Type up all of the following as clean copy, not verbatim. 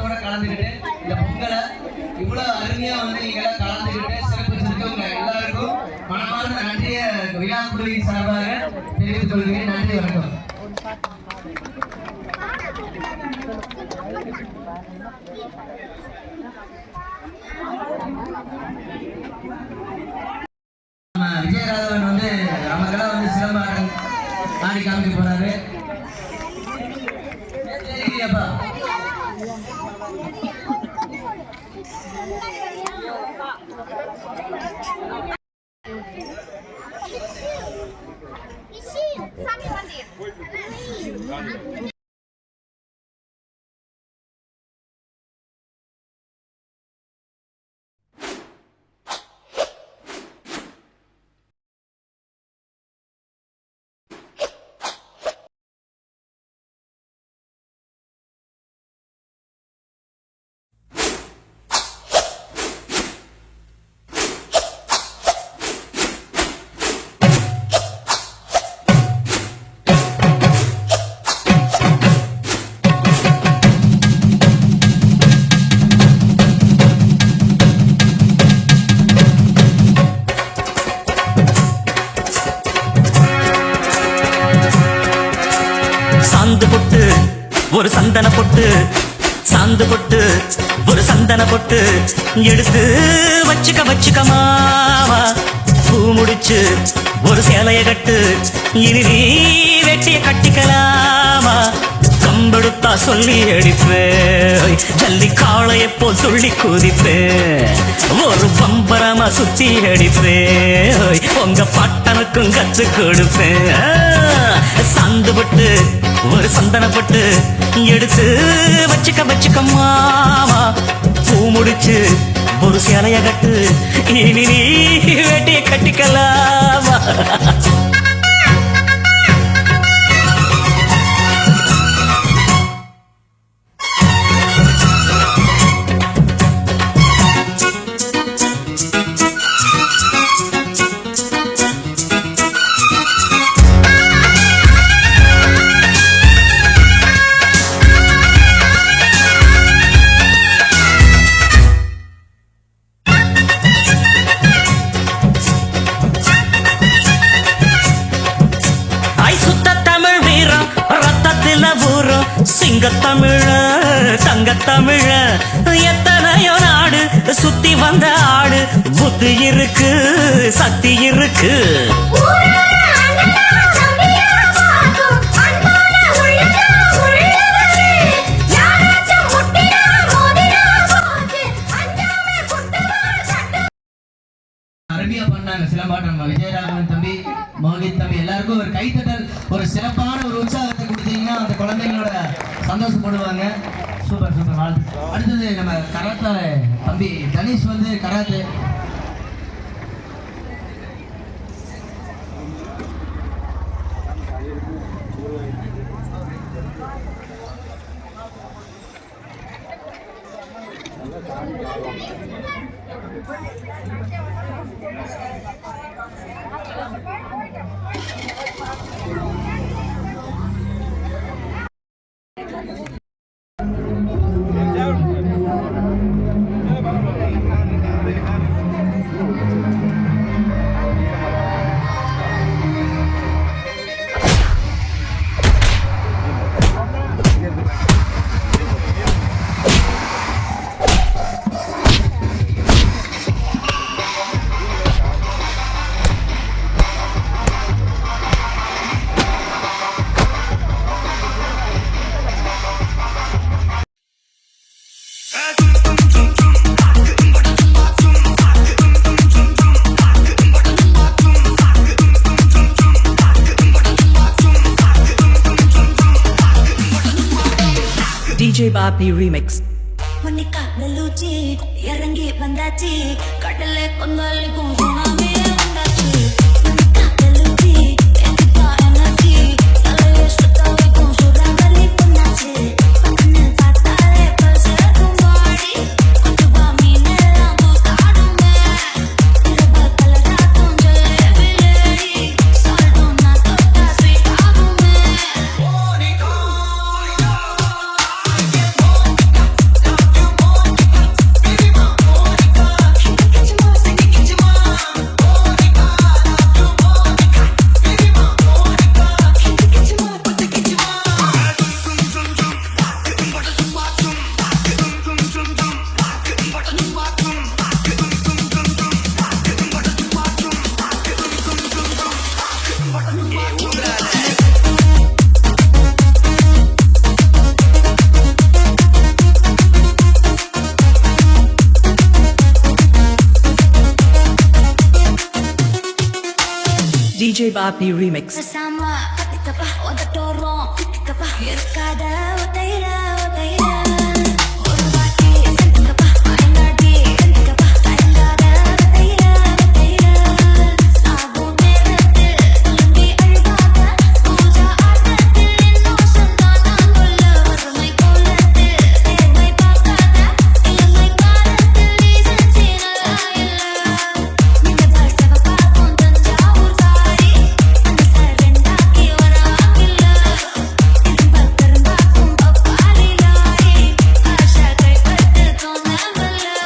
ஆர்வத்தோட கலந்துக்கிட்டு இந்த பொங்கலை இவ்வளவு அருமையா வந்து நீங்க எல்லாம் கலந்துக்கிட்டு சிறப்பிச்சிருக்கவங்க எல்லாருக்கும் மனமார்ந்த நன்றிய விழா குழுவின் சார்பாக தெரிவித்துக் கொள்கிறேன். நன்றி, வணக்கம். விஜயராகவன் வந்து நமக்கெல்லாம் வந்து சிலம்ப ஆடி காமிக்க போறாரு. அப்பா ஒரு சந்தன பொட்டு சாந்து பொட்டு ஒரு சந்தன பொட்டு எடுத்து வச்சுக்க மாவா பூ முடிச்சு ஒரு சேலைய கட்டு இனி நீ வெட்டிய கட்டிக்கலாமா கம்பெடுத்தா சொல்லி அடிப்பேன் ஜல்லி காளையை போல் துள்ளி குதிப்பேன் ஒரு பம்பரமா சுத்தி அடிப்பேன் உங்க பட்டனுக்கும் கத்து கொடுப்பேன் சாந்து பொட்டு ஒரு சந்தன பொட்டு எடுத்து வச்சுக்க மாமா பூ முடிச்சு ஒரு சேலைய கட்டு இனி நீ வெட்டிய கட்டிக்கலாமா சிங்கத்தமிழ தங்கத்தமிழ எத்தனையோ நாடு சுத்தி வந்த ஆடு புத்தி இருக்கு சக்தி இருக்கு அருமையா பண்ணாங்க சிலம்பாட்டம். நம்ம விஜயராகவன் தம்பி, மோகித் தம்பி எல்லாருக்கும் ஒரு கைத்தட்டல், ஒரு சிறப்பான ஒரு உற்சாகத்தை கொடுத்தீங்கன்னா அந்த குழந்தைங்களோட சந்தோஷப்படுவாங்க. சூப்பர் சூப்பர் வாழ்த்து. அடுத்தது நம்ம கராத்தே தம்பி தனிஷ் வந்து karate DJ Bapi Remix. Luci, irangi bandaci, kadale kondali kum tsunami bandaci. Luci, entika energy, alay sutawi kum surandali punaci. Patne tatale kalse kumari, kutuba mine lagu tadume. Iraba kalara tum jale bileri, saldo na tota sweet agume. DJ Bapi Remix. Bersama ketika bah otak dorong ketika bah irkada otaira otaira orang baki ketika bah main lagi ketika bah main ada otaira otaira sabu merete lagi albada puja adate no santana bolla varmai kolate mai pakada ilmai karate lisensi nalaila minta bahasa bapak kontan jauh dari anda sarenda ki wara akilla imbal terba kum apali lari asha kai patte tona balla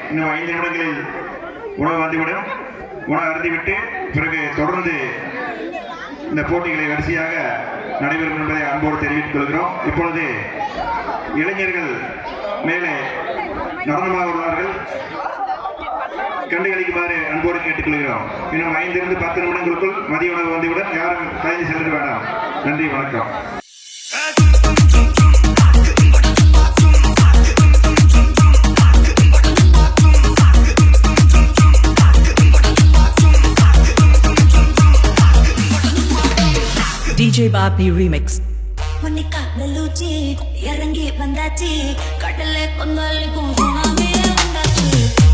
இன்னும் 5 நிமிடங்களில் உணவு வந்துவிடும். உணவு அருந்திவிட்டு பிறகு தொடர்ந்து இந்த போட்டிகளை வரிசையாக நடைபெறும் என்பதை அன்போடு தெரிவித்துக் கொள்கிறோம். இப்பொழுது இளைஞர்கள் மேலே நடனமாக உள்ளார்கள், கண்டுகளிக்குமாறு அன்போடு கேட்டுக்கொள்கிறோம். இன்னும் 5 to 10 நிமிடங்களுக்குள் மதிய உணவு வந்துவிடும். யாரும் கலைந்து செல்ல வேண்டாம். நன்றி, வணக்கம். DJ Bapi Remix. Monica Belucci, இறங்கி வந்தாச்சு கடலை கொந்தளிக்கும் சுனாமி வந்தாச்சு.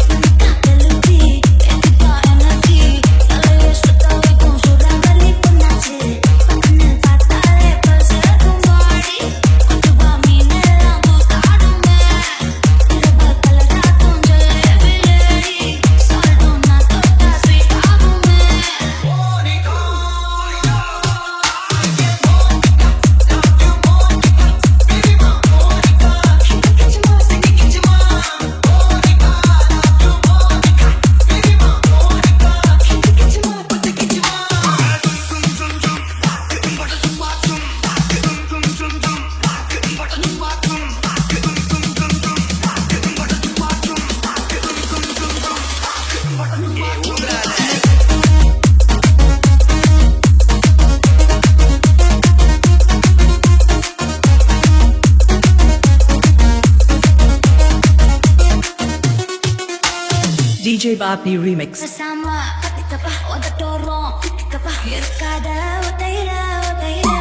DJ Bapni Remix. Sama ketika ada dorong ketika இருக்காத ஒத்தையில ஒத்தையில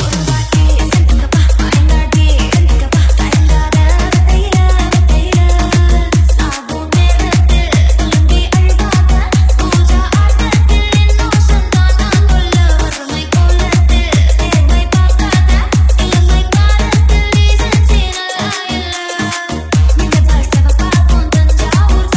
ஒரு வாட்டி செத்துக்கப்பா மயங்காடி செத்துக்கப்பா தயங்காத ஒத்தையில ஒத்தையில சாவு நேரத்தில் துளும்பி அழுவாத பூஜா ஆட்டத்தில் இன்னும் சொன்னானா கொல்ல வறுமை கோலத்தில் தேவை பார்க்காத இளமை காலத்தில் நீ செஞ்சினலா இல்ல நீங்க பசவ பார்ப்போம் தஞ்சாவூர்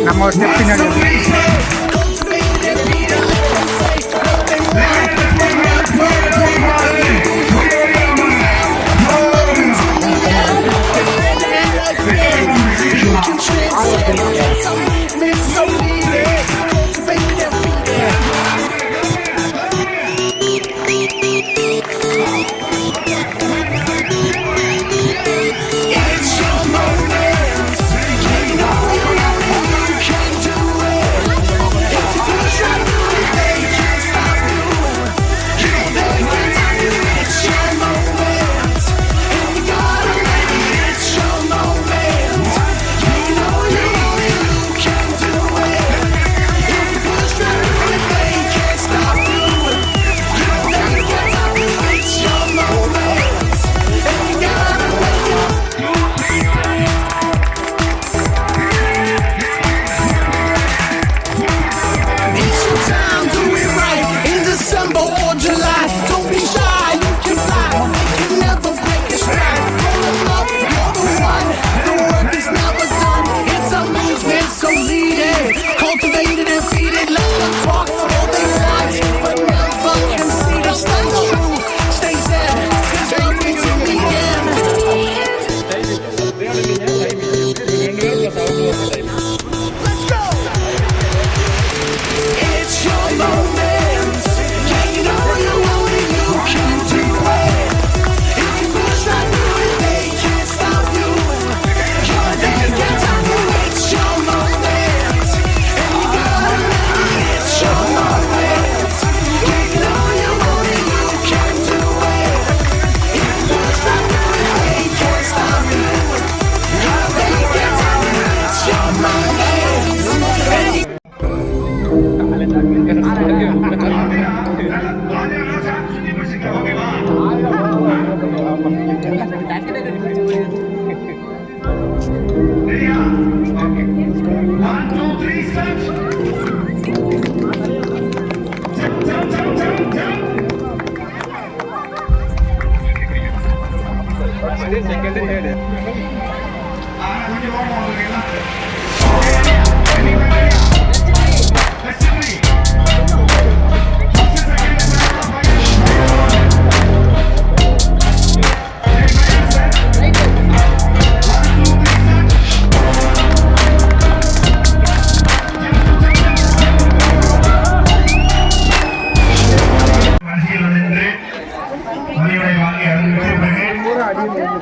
நம்ம ஒரு ஸ்டெப் பின்னாடி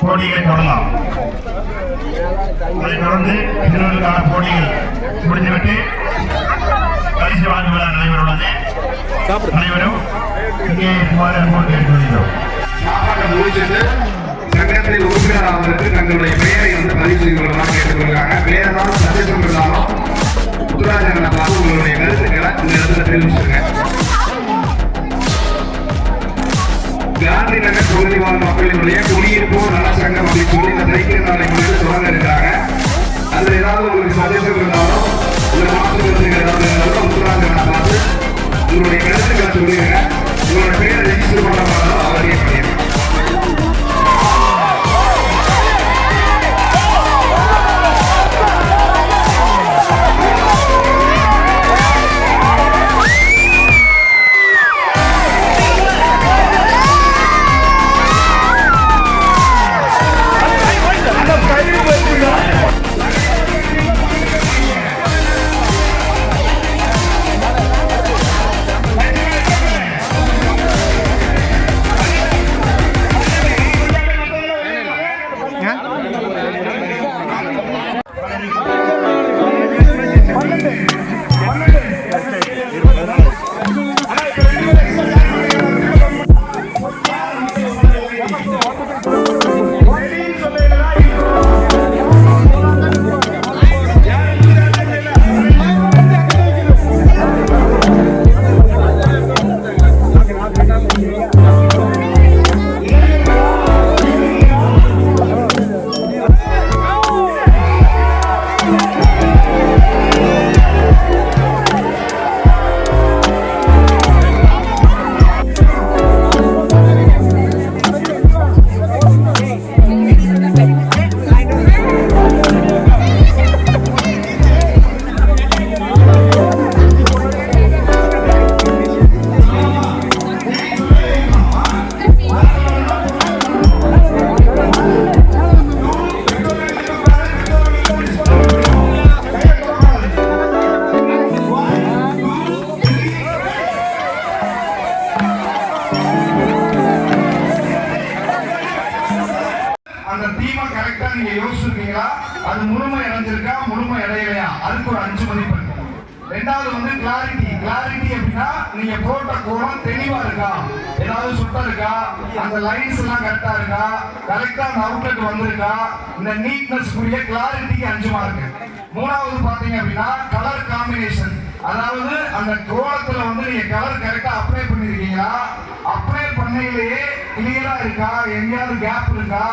போட்டிகளை தொடரலாம். அதைத் தொடர்ந்து சிறுவர்களுக்கான போட்டிகள் முடிந்துவிட்டு பரிசு வழங்கும் விழா நடைபெறவுள்ளது. அனைவரும் இங்கே கேட்டுக்கொள்கிறோம். சாப்பாட்டை முடிச்சுட்டு சங்கத்தில் உறுப்பினர் ஆவதற்கு தங்களுடைய பெயரை பதிவு செய்து கொள்ளலாம் கேட்டுக்கொள்கிறாங்க. வேற ஏதாவது சந்தேகம் இருந்தாலும் முத்துராஜனை பார்த்து உங்களுடைய கருத்துக்களை இந்த இடத்துல தெரிவிச்சுங்க. காந்தி நகர் தொகுதி வாழ் மக்களினுடைய குடியிருப்போர் நல சங்கம் அப்படின்னு சொல்லி இந்த தைக்கிற நாளை முன்னிட்டு தொடங்க இருக்காங்க. அதுல ஏதாவது உங்களுக்கு சந்தேகம் இருந்தாலும் ஒரு மாற்று கருத்துக்கள் ஏதாவது இருந்தாலும் முத்துராஜனை பார்த்து உங்களுடைய கருத்துக்களை சொல்லுங்க. உங்களோட பேரை ரெஜிஸ்டர் பண்ண போனாலும் அவரையே பண்ணிடுங்க. நீங்க யோசிச்சிருக்கீங்களா? அது முழுமை அடைஞ்சிருக்கா, முழுமை அடையலையா? அதுக்கு ஒரு 5 மதிப்பெண். ரெண்டாவது வந்து கிளாரிட்டி. கிளாரிட்டி அப்படின்னா நீங்க போட்ட கோலம் தெளிவா இருக்கா, ஏதாவது சுத்தம் இருக்கா, அந்த லைன்ஸ் எல்லாம் கரெக்டா இருக்கா, கரெக்டா அந்த அவுட்லெட் வந்திருக்கா, இந்த நீட்னஸ் கூடிய கிளாரிட்டிக்கு 5 மார்க். மூணாவது பாத்தீங்க அப்படின்னா கலர் காம்பினேஷன், அதாவது அந்த கோலத்துல வந்து நீங்க கலர் கரெக்டா அப்ளை பண்ணிருக்கீங்களா, அப்ளை பண்ணையிலேயே கிளியரா இருக்கா, எங்கேயாவது கேப் இருக்கா,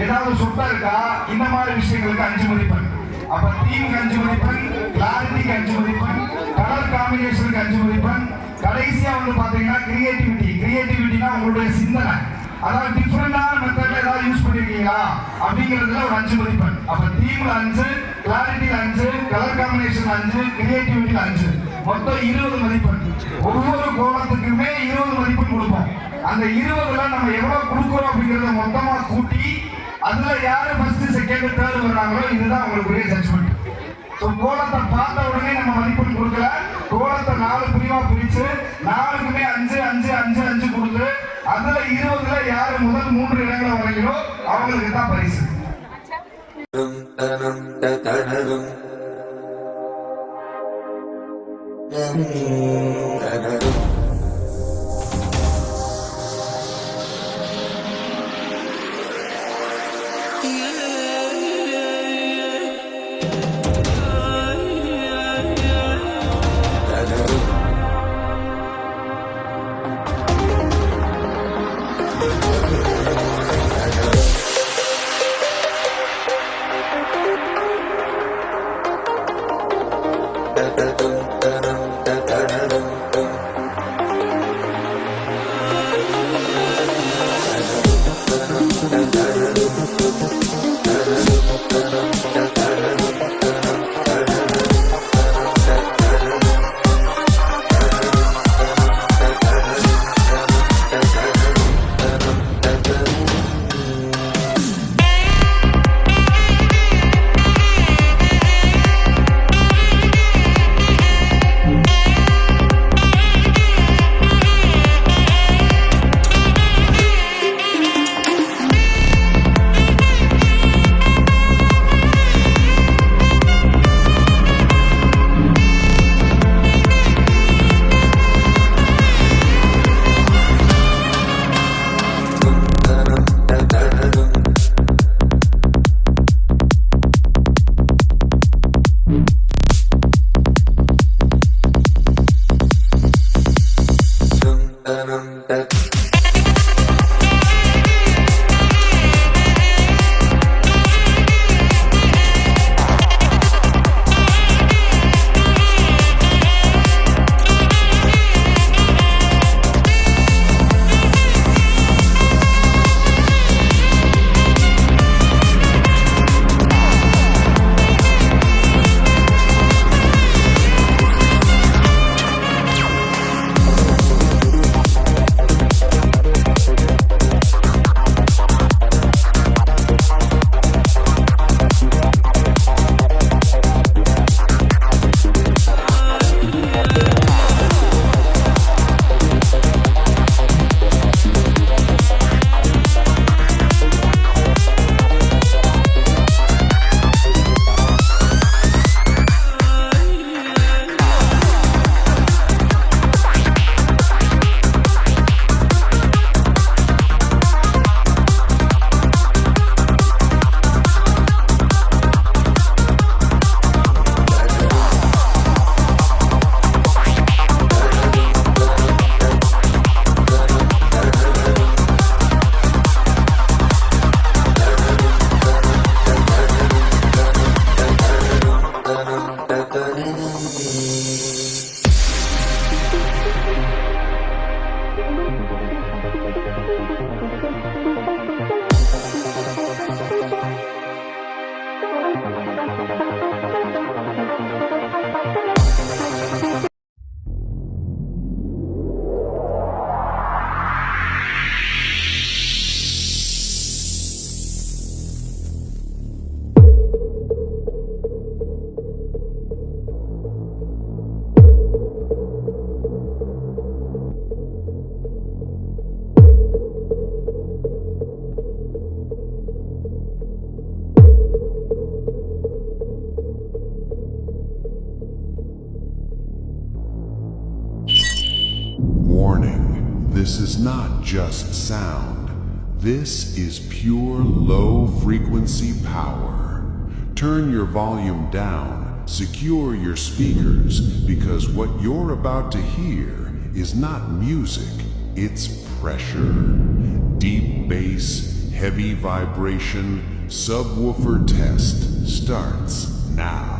ஏதாவது சுத்தம் இருக்கா, இந்த மாதிரி விஷயங்களுக்கு 5 மதிப்பெண். அப்ப தீமுக்கு 5 மதிப்பெண், கிளாரிட்டிக்கு 5 மதிப்பெண், கலர் காம்பினேஷனுக்கு 5 மதிப்பெண். கடைசியா வந்து பாத்தீங்கன்னா கிரியேட்டிவிட்டி. கிரியேட்டிவிட்டினா உங்களுடைய சிந்தனை, அதாவது டிஃபரெண்டான மெத்தட்ல ஏதாவது யூஸ் பண்ணிருக்கீங்களா அப்படிங்கிறதுல ஒரு 5 மதிப்பெண். அப்ப தீம்ல 5, கிளாரிட்டில 5, கலர் காம்பினேஷன் 5, கிரியேட்டிவிட்டில 5, மொத்தம் 20 மதிப்பெண். ஒவ்வொரு கோலத்துக்குமே 20 மதிப்பெண் கொடுப்போம். அந்த 20ல நம்ம எவ்வளவு கொடுக்குறோம் அப்படிங்கறத மொத்தமா கூட்டி அதுல யாரு ஃபர்ஸ்ட் செகண்ட் தேர்ட் வர்றாங்களோ இதுதான் உங்களுக்குரிய ஜட்ஜ்மெண்ட். ஸோ கோலத்தை பார்த்த உடனே நம்ம மதிப்பெண் கொடுக்கல, கோலத்தை 4 பிரிவா பிரிச்சு 4க்குமே 5 5 5 5 கொடுத்து அதுல 20ல யாரு முதல் 3 இடங்களை வரைகிறோ அவங்களுக்கு தான் பரிசு. this is not just sound. This is pure low-frequency power. Turn your volume down, secure your speakers, because what you're about to hear is not music, it's pressure. Deep bass, heavy vibration, subwoofer test starts now.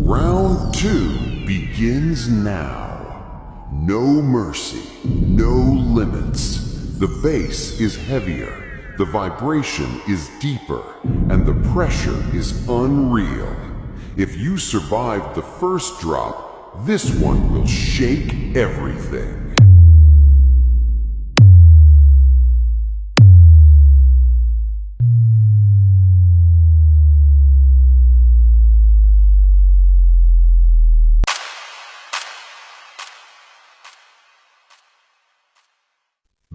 Round 2 begins now. No mercy, no limits. The bass is heavier, the vibration is deeper, and the pressure is unreal. If you survived the first drop, this one will shake everything.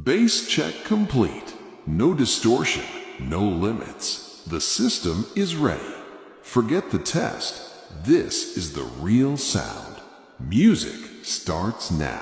Bass check complete. No distortion, no limits. The system is ready. Forget the test. This is the real sound. Music starts now.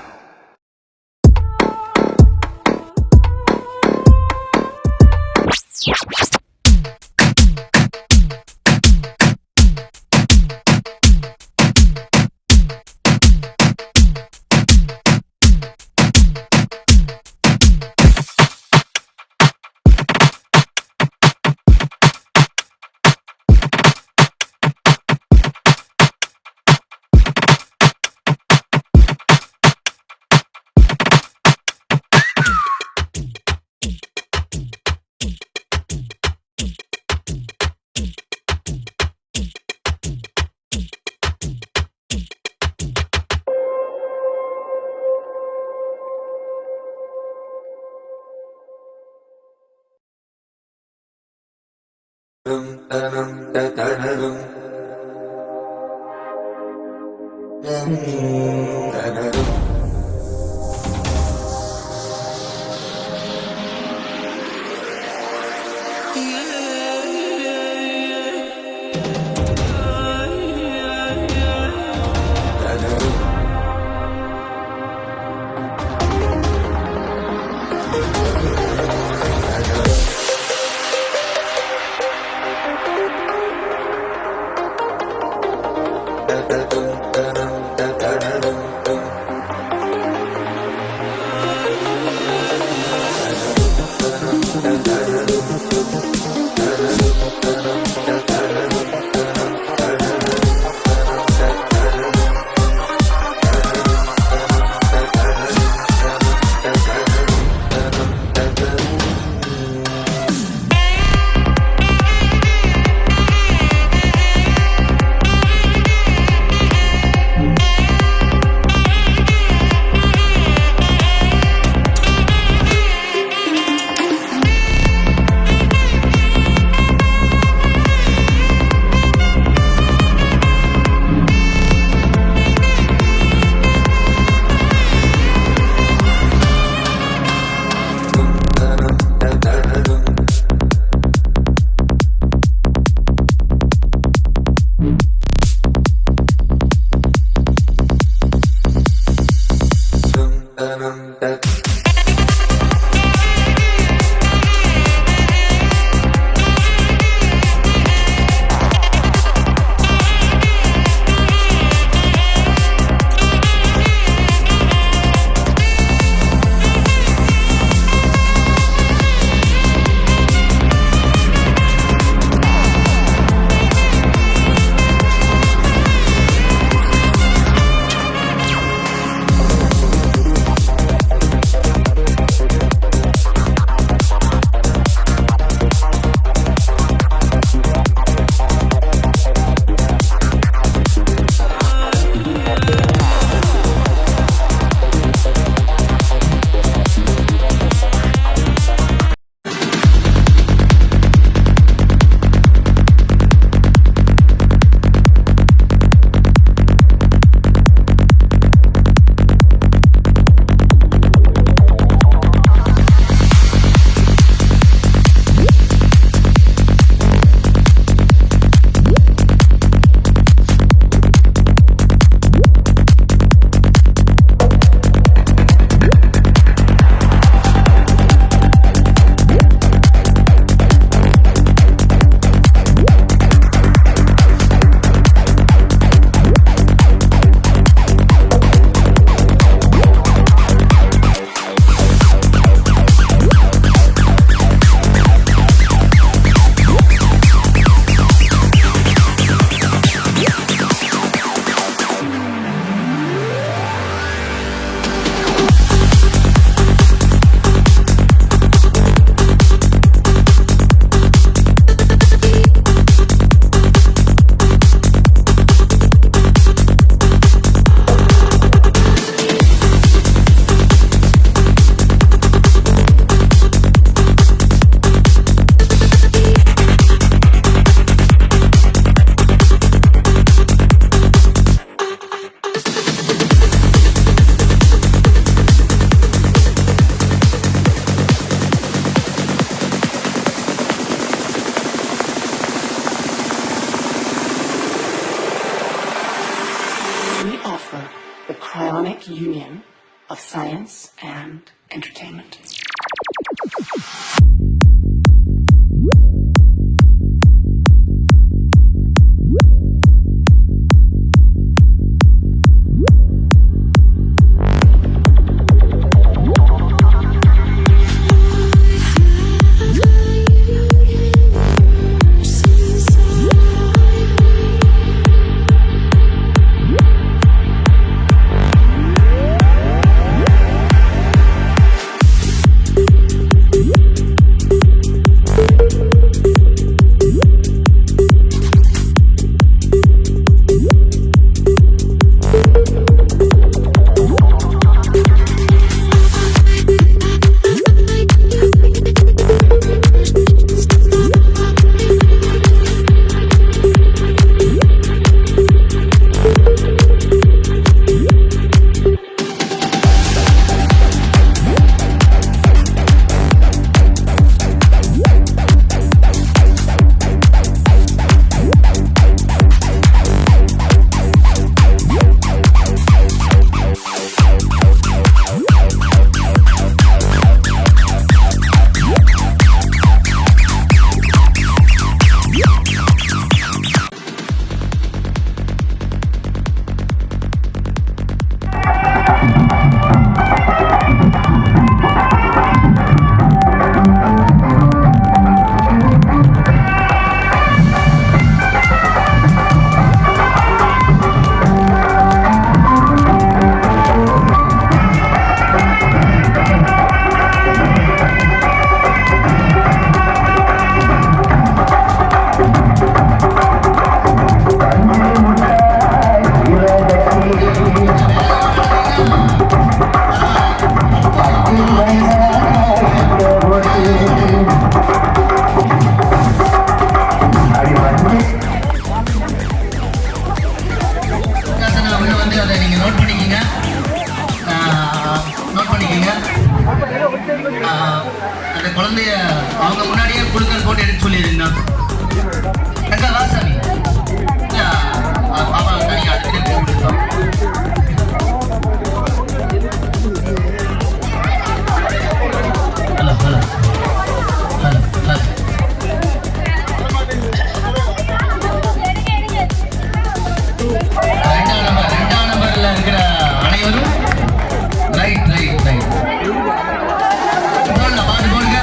union of science and entertainment. அந்த குழந்தைய அவங்க முன்னாடியே குழுக்கள் போட்டு எடுக்க சொல்லியிருந்தோம். வாசாமி பாப்பா தனியாக அதுக்கிட்டே போட்டுருக்கோம். ஹலோ ஹலோ ஹலோ ஹலோ ரெண்டாம் நம்பர்ல இருக்கிற அனைவரும் ரைட் ரைட் ரைட் பாட்டு போடுங்க.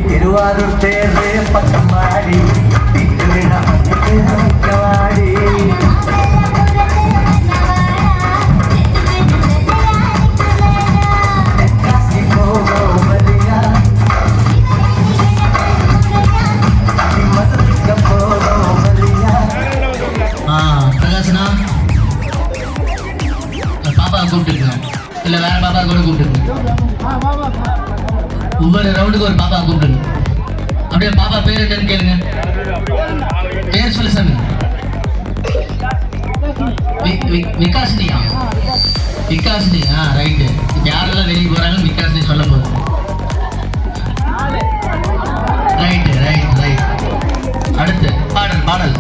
திருவாரூர் தேர்வு பக்கமாடி முக்கியவாடி பிரகாசனா பாப்பா கூப்பிட்டுருக்கேன் இல்லை வேற பாப்பா கூட கூப்பிட்டுருக்கேன். ஒவ்வொரு ரவுண்டுக்கு ஒரு பாப்பா கூப்பிடுங்க. அப்படியே பாப்பா பேர் என்னன்னு கேளுங்க. பேர் சொல்லு சாமி. விகாசினியா? விகாசினி. ரைட்டு. இப்போ யாரெல்லாம் வெளியே போகிறாங்க விகாசினி சொல்ல போகுது. Right right right. அடுத்து பாடல் பாடல்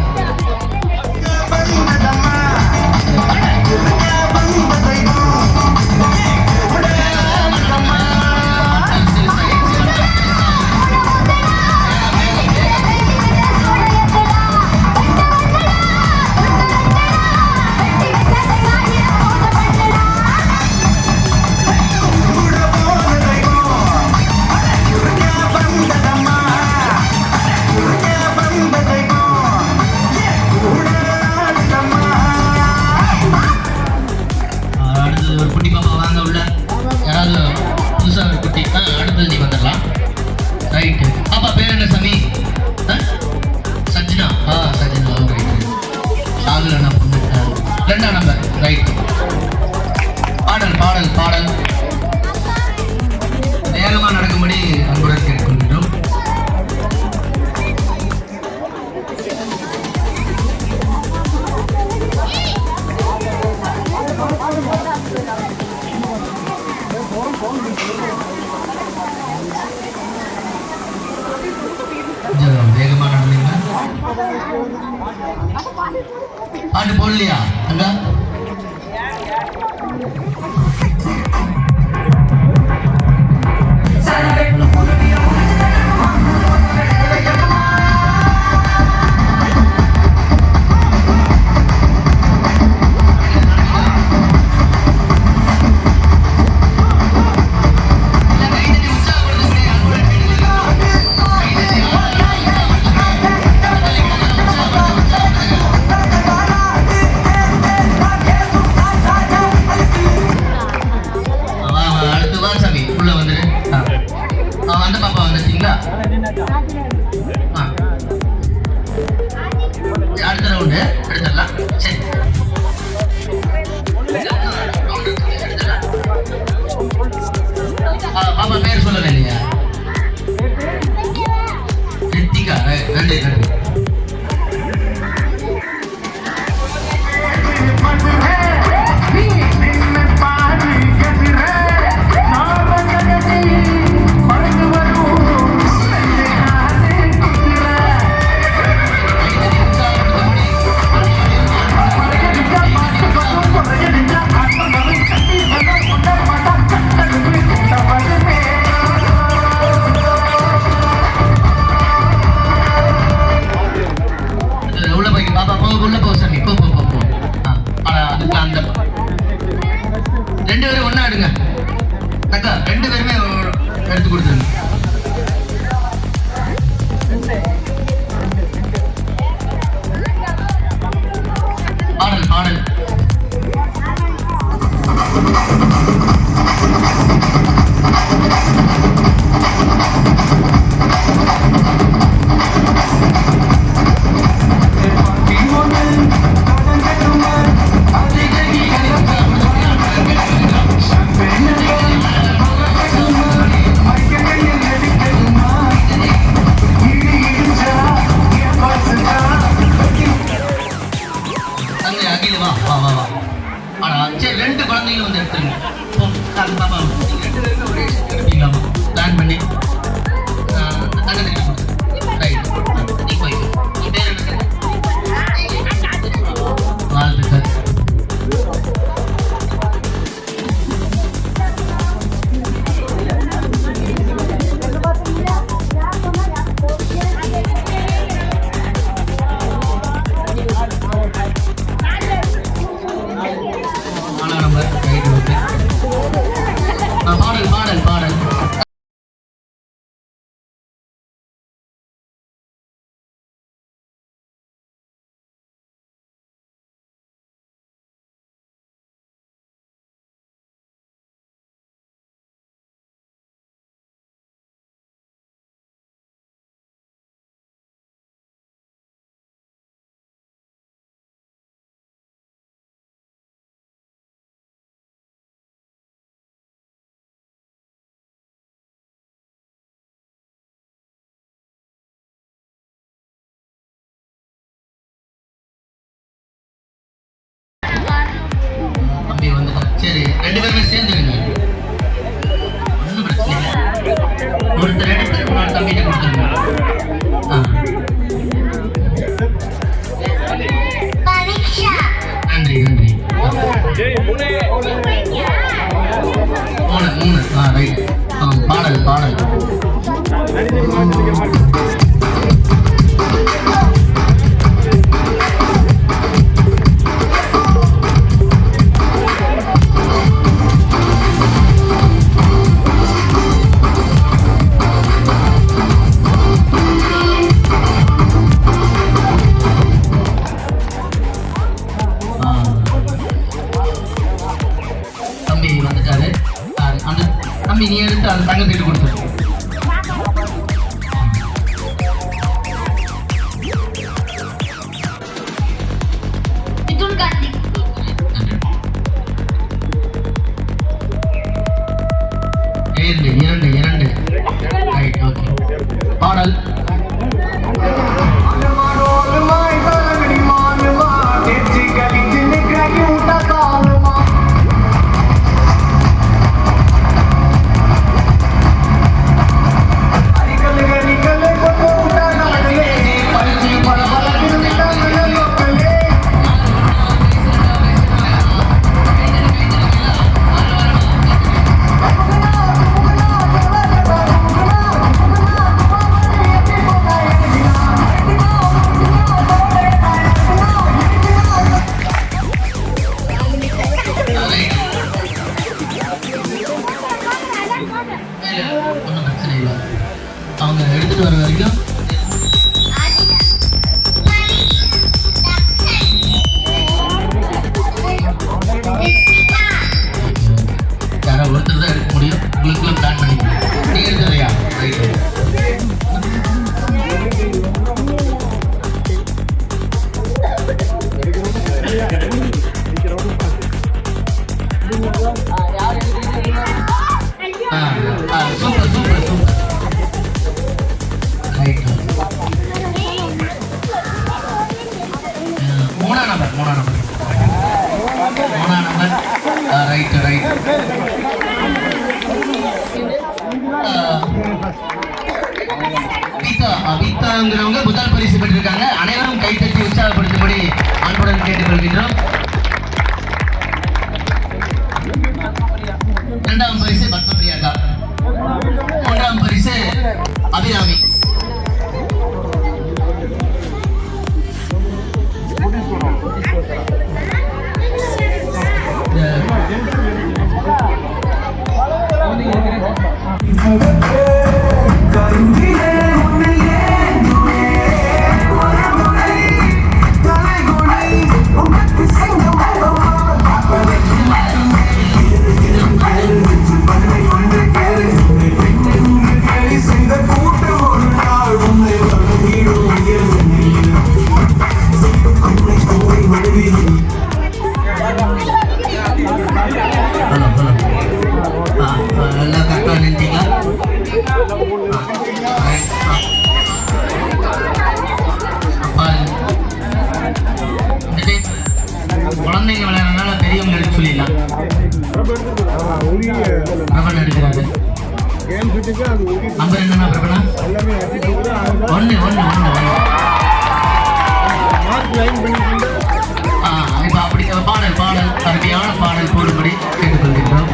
பாட்டு போடலையா அங்க? அந்த பாப்பா வந்துட்டீங்களா? அடுத்த ரவுண்டு எடுத்துடலாம். சரி பாப்பா பேர் சொல்லல இல்லையா? ரித்திகா. நன்றி நன்றி. உள்ள போ சாமி. போ போ போ. அதுக்கு அந்த 2 பேரும் ஒண்ணா எடுங்க அக்கா. 2 பேருமே எடுத்து கொடுத்துருங்க. பாடல் பாடல் சரி 2 குழந்தைங்களும் வந்து எடுத்துருங்க. பாப்பா 2 பேருமே ஒரே எடுப்பீங்களாமா? பிளான் பண்ணி ரைட். நீ போய் நீ பேர் எடுத்து வாழ்த்துக்கள். பாடல் பாடல் பாடல் தம்பி வந்துட்டான். சரி 2 பேருமே சேர்ந்துருங்க. ஒன்றும் பிரச்சனை இல்லை. ஒருத்தர் எடுத்து இன்னொரு தம்பிகிட்ட கொடுத்துருங்க. நன்றி நன்றி. 3 ரைட். பாடல் பாடல் வந்துட்டாரு. அந்த தம்பி நீ எடுத்து அந்த தங்கத்திட்டு கொடுத்துரு. இரண்டு ரைட். ஓகே பாடல் ரைட் ரைட். அபிதாங்கிறவங்க முதல் பரிசு பெற்றிருக்காங்க. அனைவரும் கைத்தட்டி உற்சாகப்படுத்தும்படி அன்புடன் கேட்டுக்கொள்கின்றோம். இரண்டாம் பரிசு பத்மபிரியாக்கா, மூன்றாம் பரிசு அபிராமி. குழந்தைங்க விளையாடுறதுனால பெரியவங்க எடுத்து சொல்லிடலாம். பிரபன் எடுக்கிறாரு. நம்பர் என்னன்னா பிரபனா? 1 1 1. இப்ப அப்படி பாடல் பாடல் அருமையான பாடல் போடும்படி கேட்டுக்கொள்கின்றோம்.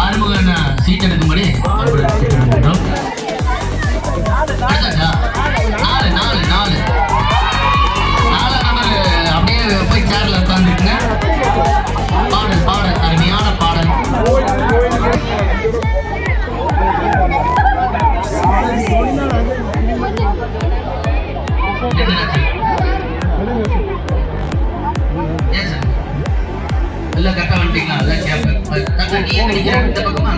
ஆறுமுக சீட் எடுக்கும்படி அப்படியே போய் சேர்ல உட்காந்துருக்குங்க. பாடல் பாடல் அருமையான பாடல். எல்லாம் கரெக்டா வந்துட்டீங்களா? எல்லாம் கேட்பேன். நீ எங்க நிக்கிற? இந்த பக்கமா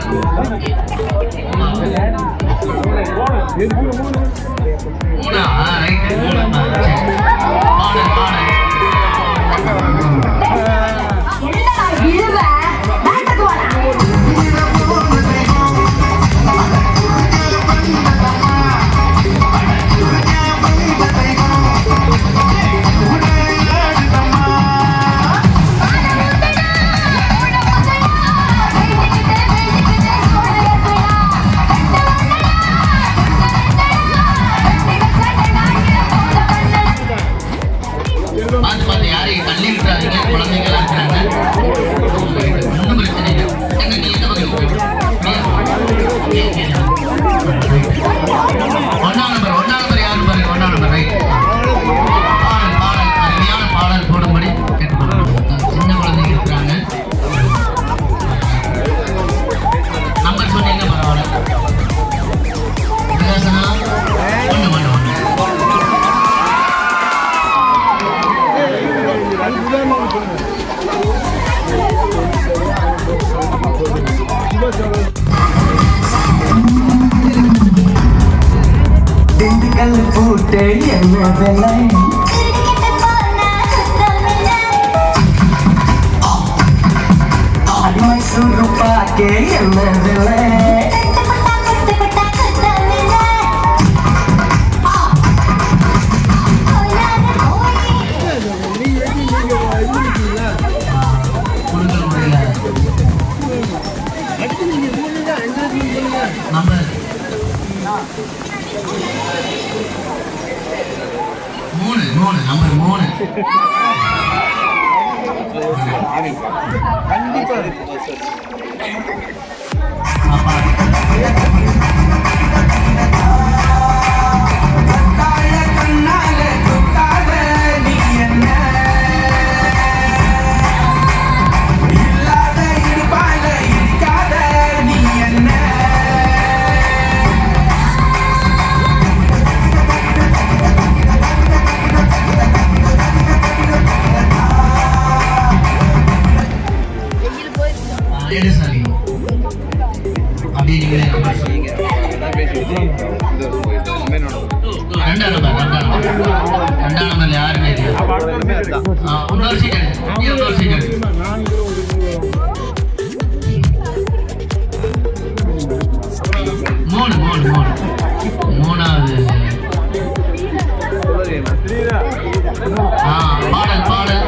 மூணா? ரைட், மூணு. பாடல் பாடல். பார்த்து யாரையும் தள்ளி விட்டுறாதீங்க. குழந்தைங்களா இருக்கிறாங்க. ஒன்றும் பிரச்சனை இல்லை. நீ எந்த பக்கம் ஒன்னாம் நம்பர் யாரும் பாருங்க. 1ஆம் நம்பர் ரைட். பாடல் பாடல் அருமையான பாடல் போடும்படி கேட்டுக்கொள்ளும். சின்ன குழந்தைங்க இருக்கிறாங்க. நம்பர் சொன்னீங்க பரவாயில்ல. பிரகாசனா 1 1 1. திண்டுக்கல் பூட்டு என்ன விலை? மைசூர் பாக்கு என்ன விலை? நம்பர் 3 மூணு நம்பர் 3. அப்படியே நீங்களே நம்பர் சொல்லுங்க. 2ஆம் நம்பர்ல யாருமே இல்லை. இன்னொரு சீட் எடுத்து மூணாவது பாடல்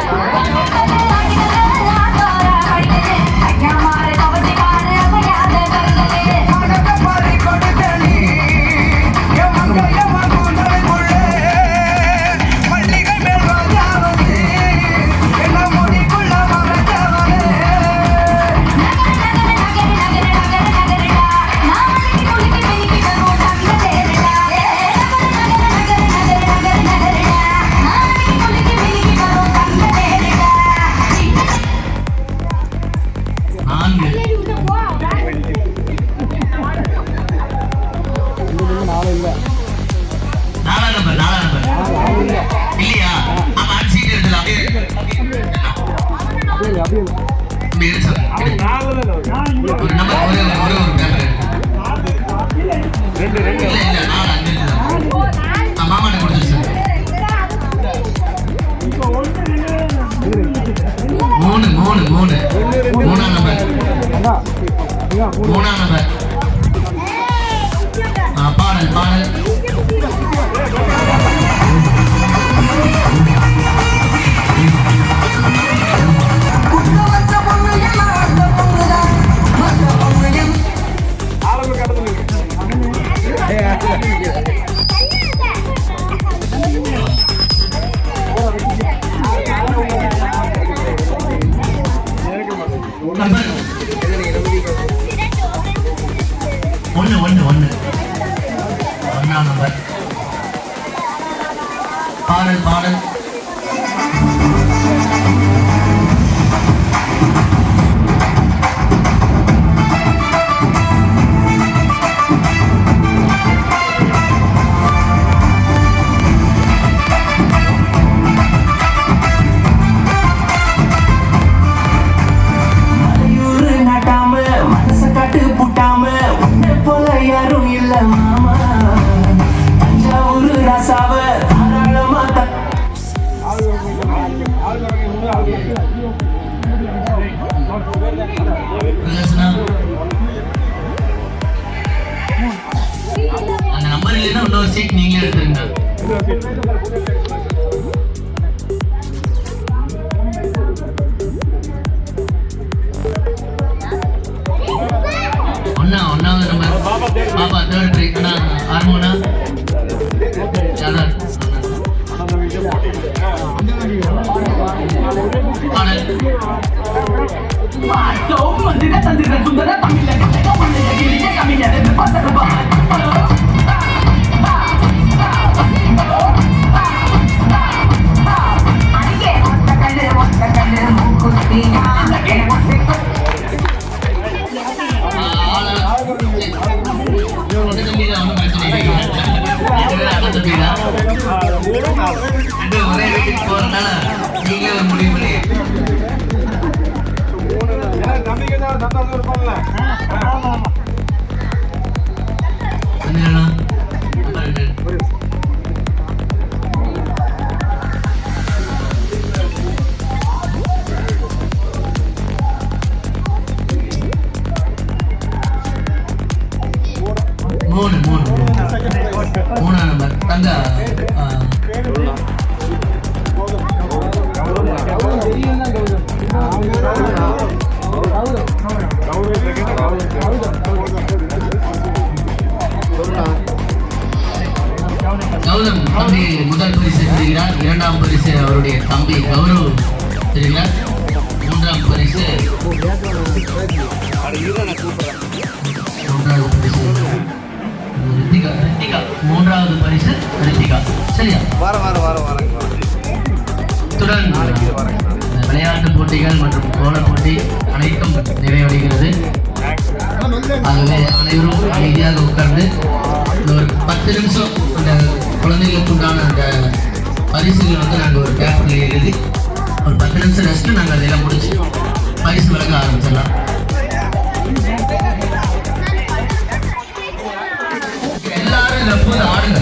இல்லையா? ஆமா, சீட் எடுத்துல அப்படியே ஒரு நம்பர் ஒரு பேப்பர் இல்ல 4 5 மாமாட்ட கொடுத்துரு சார். 3 மூணாம் நம்பர் பாடல் நம்பர் 1 ஒண்ணாம் நம்பர் பாடல் யாரும் இல்ல மாமா தஞ்சாவூர் ராசாவ தாராளமா அந்த நம்பர் இல்லைன்னா இன்னொரு சீட் நீங்களே எடுத்துருங்க. ஒன்னாவது நம்பர் பாப்பா 3rd ட்ரை அண்ணா ஹார்மோனா ஒரே வீட்டுக்கு போறதுனால நீங்களே ஒரு முடிவு பண்ணி மூணாம் நம்பர் தங்க கௌதம் தம்பி முதல் பரிசு பெறுகிறார். இரண்டாம் பரிசு அவருடைய தம்பி கௌரவ் பெறுகிறார். மூன்றாம் பரிசு ரித்திகா. மூன்றாவது பரிசு ரித்திகா. சரியா? இத்துடன் விளையாட்டு போட்டிகள் மற்றும் கோல போட்டி அனைத்தும் நிறைவடைகிறது. ஆகவே அனைவரும் அமைதியாக உட்கார்ந்து ஒரு 10 நிமிஷம் அந்த குழந்தைகளுக்கு உண்டான அந்த பரிசுகள் வந்து நாங்கள் ஒரு பேப்பரில் எழுதி ஒரு 10 நிமிஷம் ரெஸ்ட்டு நாங்கள் அதெல்லாம் முடிச்சு பரிசு வழங்க ஆரம்பிச்சிடலாம். எல்லாரும் இதில் போது ஆடுங்க.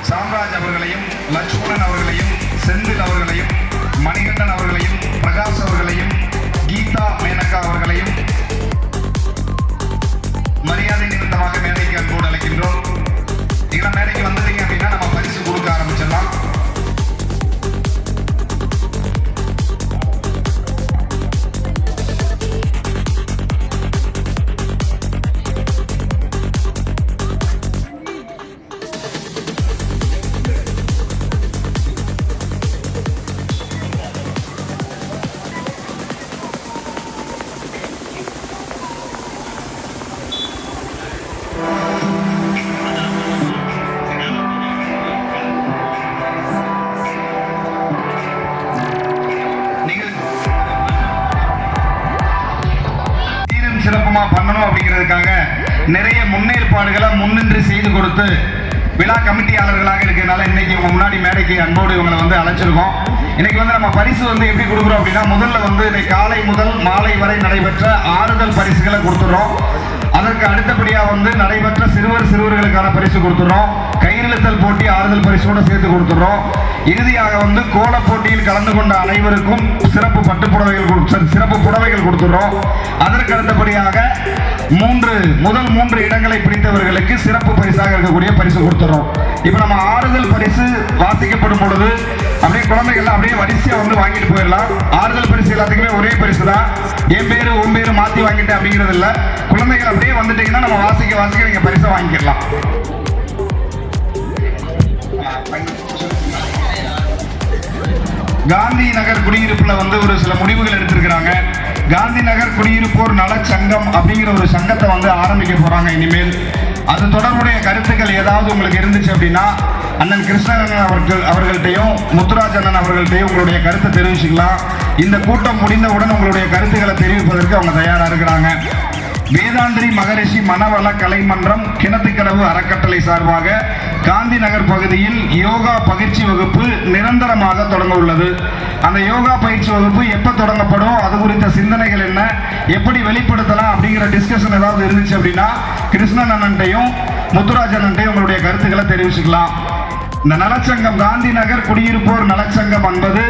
சாம்ராஜ் அவர்களையும், லட்சுமணன் அவர்களையும், செந்தில் அவர்களையும், மணிகண்டன் அவர்களையும், பிரகாஷ் அவர்களையும், கீதா மேனகா அவர்களையும் மரியாதை நிமித்தமாக மேடைக்கு அன்போடு அழைக்கின்றோம். நீங்க மேடைக்கு வந்துட்டீங்க அப்படின்னா நம்ம பரிசு கொடுக்க ஆரம்பிச்சிடலாம். சிறப்புமா பண்ணணும் அப்படிங்கிறதுக்காக நிறைய முன்னேற்பாடுகளை முன்னின்று செய்து கொடுத்து விழா கமிட்டியாளர்களாக இருக்கிறதுனால இன்னைக்கு உங்க முன்னாடி மேடைக்கு அன்போடு இவங்களை வந்து அழைச்சிருக்கோம். இன்னைக்கு வந்து நம்ம பரிசு வந்து எப்படி கொடுக்குறோம் அப்படின்னா, முதல்ல வந்து இன்னைக்கு காலை முதல் மாலை வரை நடைபெற்ற ஆறுதல் பரிசுகளை கொடுத்துடுறோம். அதற்கு அடுத்தபடியாக வந்து நடைபெற்ற சிறுவர்களுக்கான பரிசு கொடுத்துடுறோம். கயிறிழுத்தல் போட்டி ஆறுதல் பரிசோடு சேர்த்து கொடுத்துடுறோம். இறுதியாக வந்து கோல போட்டியில் கலந்து கொண்ட அனைவருக்கும் சிறப்பு புடவைகள் கொடுத்துடுறோம். அதற்கு அடுத்தபடியாக முதல் மூன்று இடங்களை பிடித்தவர்களுக்கு சிறப்பு பரிசாக இருக்கக்கூடிய பரிசு கொடுத்துடுறோம். இப்போ நம்ம ஆறுதல் பரிசு வாசிக்கப்படும் பொழுது அப்படியே குழந்தைகள் அப்படியே வரிசையா வந்து வாங்கிட்டு போயிடலாம். ஆறுதல் பரிசு எல்லாத்துக்குமே ஒரே பரிசு தான். என் பேரு உன் பேரு மாத்தி வாங்கிட்டேன் அப்படிங்கிறது இல்ல. குழந்தைகள் அப்படியே வந்துட்டீங்கன்னா நம்ம வாசிக்க நீங்க பரிசை வாங்கிக்கலாம். காந்தி நகர் குடியிருப்புல வந்து ஒரு சில முடிவுகள் எடுத்திருக்கிறாங்க. காந்தி நகர் குடியிருப்போர் நலச்சங்கம் அப்படிங்கிற ஒரு சங்கத்தை வந்து ஆரம்பிக்க போறாங்க இனிமேல். அது தொடர்புடைய கருத்துக்கள் ஏதாவது உங்களுக்கு இருந்துச்சு அப்படின்னா அண்ணன் கிருஷ்ணன் அவர்கள்ட்டையும் முத்துராஜ் அண்ணன் அவர்கள்ட்டையும் உங்களுடைய கருத்தை தெரிவிச்சுக்கலாம். இந்த கூட்டம் முடிந்தவுடன் உங்களுடைய கருத்துக்களை தெரிவிப்பதற்கு அவங்க தயாரா இருக்கிறாங்க. வேதாந்திரி மகரிஷி மனவள கலைமன்றம் கிணத்துக்கடவு அறக்கட்டளை சார்பாக காந்தி நகர் பகுதியில் யோகா பயிற்சி வகுப்பு நிரந்தரமாக தொடங்க உள்ளது. அந்த யோகா பயிற்சி வகுப்பு எப்போ தொடங்கப்படும், அது குறித்த சிந்தனைகள் என்ன, எப்படி வெளிப்படுத்தலாம் அப்படிங்கிற டிஸ்கஷன் ஏதாவது இருந்துச்சு அப்படின்னா கிருஷ்ணன் அண்ணன்ட்டையும் முத்துராஜ் அண்ணன்ட்டையும் உங்களுடைய கருத்துக்களை தெரிவிச்சுக்கலாம். இந்த நலச்சங்கம் காந்தி நகர் குடியிருப்போர் நலச்சங்கம் என்பது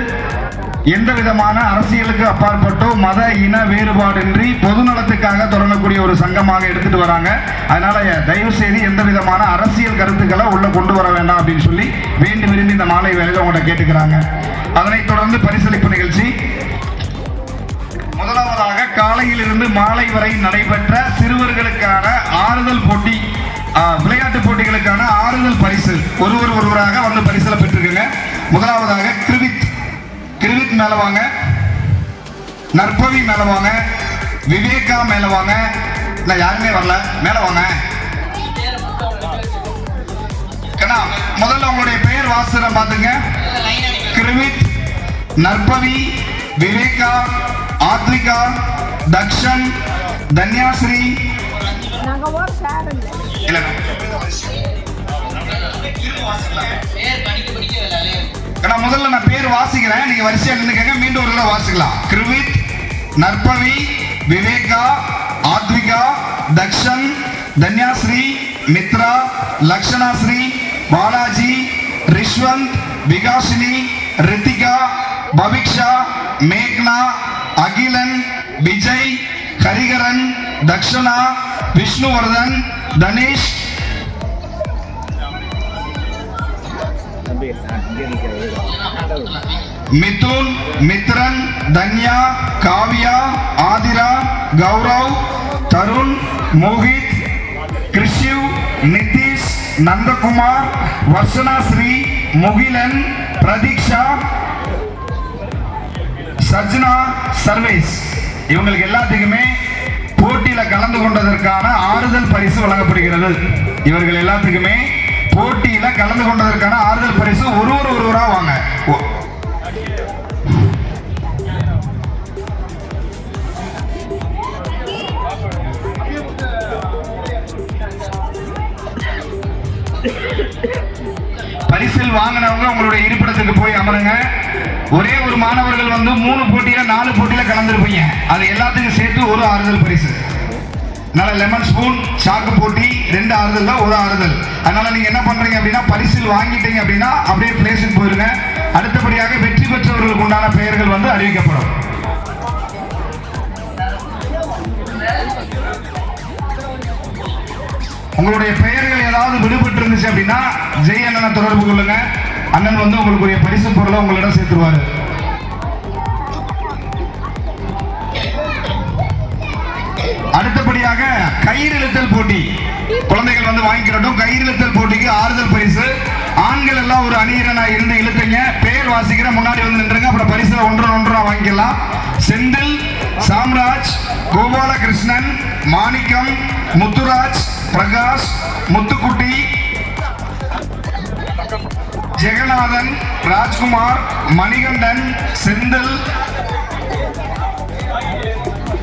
எந்த விதமான அரசியலுக்கு அப்பாற்பட்டோ மத இன வேறுபாடின்றி பொது நலத்துக்காக தொடங்கக்கூடிய ஒரு சங்கமாக எடுத்துட்டு வராங்க. அதனால தயவு செய்து எந்த விதமான அரசியல் கருத்துக்களை உள்ள கொண்டு வர வேண்டாம் அப்படின்னு சொல்லி வேண்டி விரும்பி இந்த மாலை வேலையில் உங்கள்கிட்ட கேட்டுக்கிறாங்க. அதனைத் தொடர்ந்து பரிசளிப்பு நிகழ்ச்சி. முதலாவதாக காலையில் இருந்து மாலை வரை நடைபெற்ற சிறுவர்களுக்கான ஆறுதல் போட்டி, விளையாட்டு போட்டிகளுக்கான ஆறுதல் பரிசு ஒருவராக வந்து பரிசுல பெற்றிருக்குங்க. முதலாவதாக கிருவித் மேல வாங்க, நற்பவி மேல வாங்க, விவேகா மேல வாங்க. இல்ல யாருமே வரல, மேல வாங்க. முதல்ல உங்களுடைய பெயர் வாசனை பாத்துங்க. கிருவித், நற்பவி, விவேகா, ஆத்விகா, தக்ஷன், தன்யாஸ்ரீ. முதல்ல நான் பேர் வாசிக்கிறேன், நீங்க வரிசையா நின்னுக்கங்க. மீண்டும் ஒரு தடவை வாசிக்கலாம். கிருவித், நற்பவி, விவேகா, ஆத்விகா, தக்ஷன், தன்யாஸ்ரீ, மித்ரா, லக்ஷணாஸ்ரீ, பாலாஜி, ரிஷ்வந்த், விகாஷினி, ரித்திகா, பவிக்ஷா, மேக்னா, அகிலன், விஜய், ஹரிகரன், தக்ஷனா, விஷ்ணுவர்தன், தனேஷ், மிதுன், மித்ரன், தன்யா, காவியா, ஆதிரா, கௌரவ், தருண், மோஹித், கிருஷிவ், நிதிஷ், நந்தகுமார், வர்ஷனாஸ்ரீ, முகிலன், பிரதீக்ஷா, சஜ்னா, சர்வேஸ். இவங்களுக்கு எல்லாத்துக்குமே போட்டியில கலந்து கொண்டதற்கான ஆறுதல் பரிசு வழங்கப்படுகிறது. இவர்கள் எல்லாத்துக்குமே போட்டியில கலந்து கொண்டதற்கான ஆறுதல் பரிசு ஒருவரா வாங்க. பரிசில் வாங்கினவங்க உங்களுடைய இருப்பிடத்துக்கு போய் அமருங்க. ஒரே ஒரு மாணவர்கள் வந்து 3 போட்டியில 4 போட்டியில கலந்துருப்பீங்க. அது எல்லாத்துக்கும் சேர்த்து ஒரு ஆறுதல் பரிசு. அதனால லெமன் ஸ்பூன், சாக்கு போட்டி 2 ஆறுதல் தான், ஒரு ஆறுதல். அதனால நீங்க என்ன பண்றீங்க அப்படின்னா பரிசில் வாங்கிட்டீங்க அப்படின்னா அப்படியே பிளேஸுக்கு போயிருங்க. அடுத்தபடியாக வெற்றி பெற்றவர்களுக்கு உண்டான பெயர்கள் வந்து அறிவிக்கப்படும். உங்களுடைய பெயர்கள் ஏதாவது விடுபட்டு இருந்துச்சு அப்படின்னா ஜெய் அண்ணனை தொடர்பு கொள்ளுங்க. அண்ணன் வந்து உங்களுடைய பரிசு பொருளை உங்களிடம் சேர்த்துருவாரு. அடுத்தபடியாக கயிறு இழுத்தல் போட்டி குழந்தைகள் வந்து வாங்கிக்கிறட்டும். கயிறு இழுத்தல் போட்டிக்கு ஆறுதல் பரிசு. ஆண்கள் எல்லாம் ஒரு அணியரனா இருந்து இழுத்தீங்க. பேர் வாசிக்கிற முன்னாடி வந்து நின்றுங்க. அப்புறம் பரிசுல ஒன்றா வாங்கிக்கலாம். செந்தில், சாம்ராஜ், கோபாலகிருஷ்ணன், மாணிக்கம், முத்துராஜ், பிரகாஷ், முத்துக்குட்டி, ஜெகநாதன், ராஜ்குமார், மணிகண்டன், செந்தில்,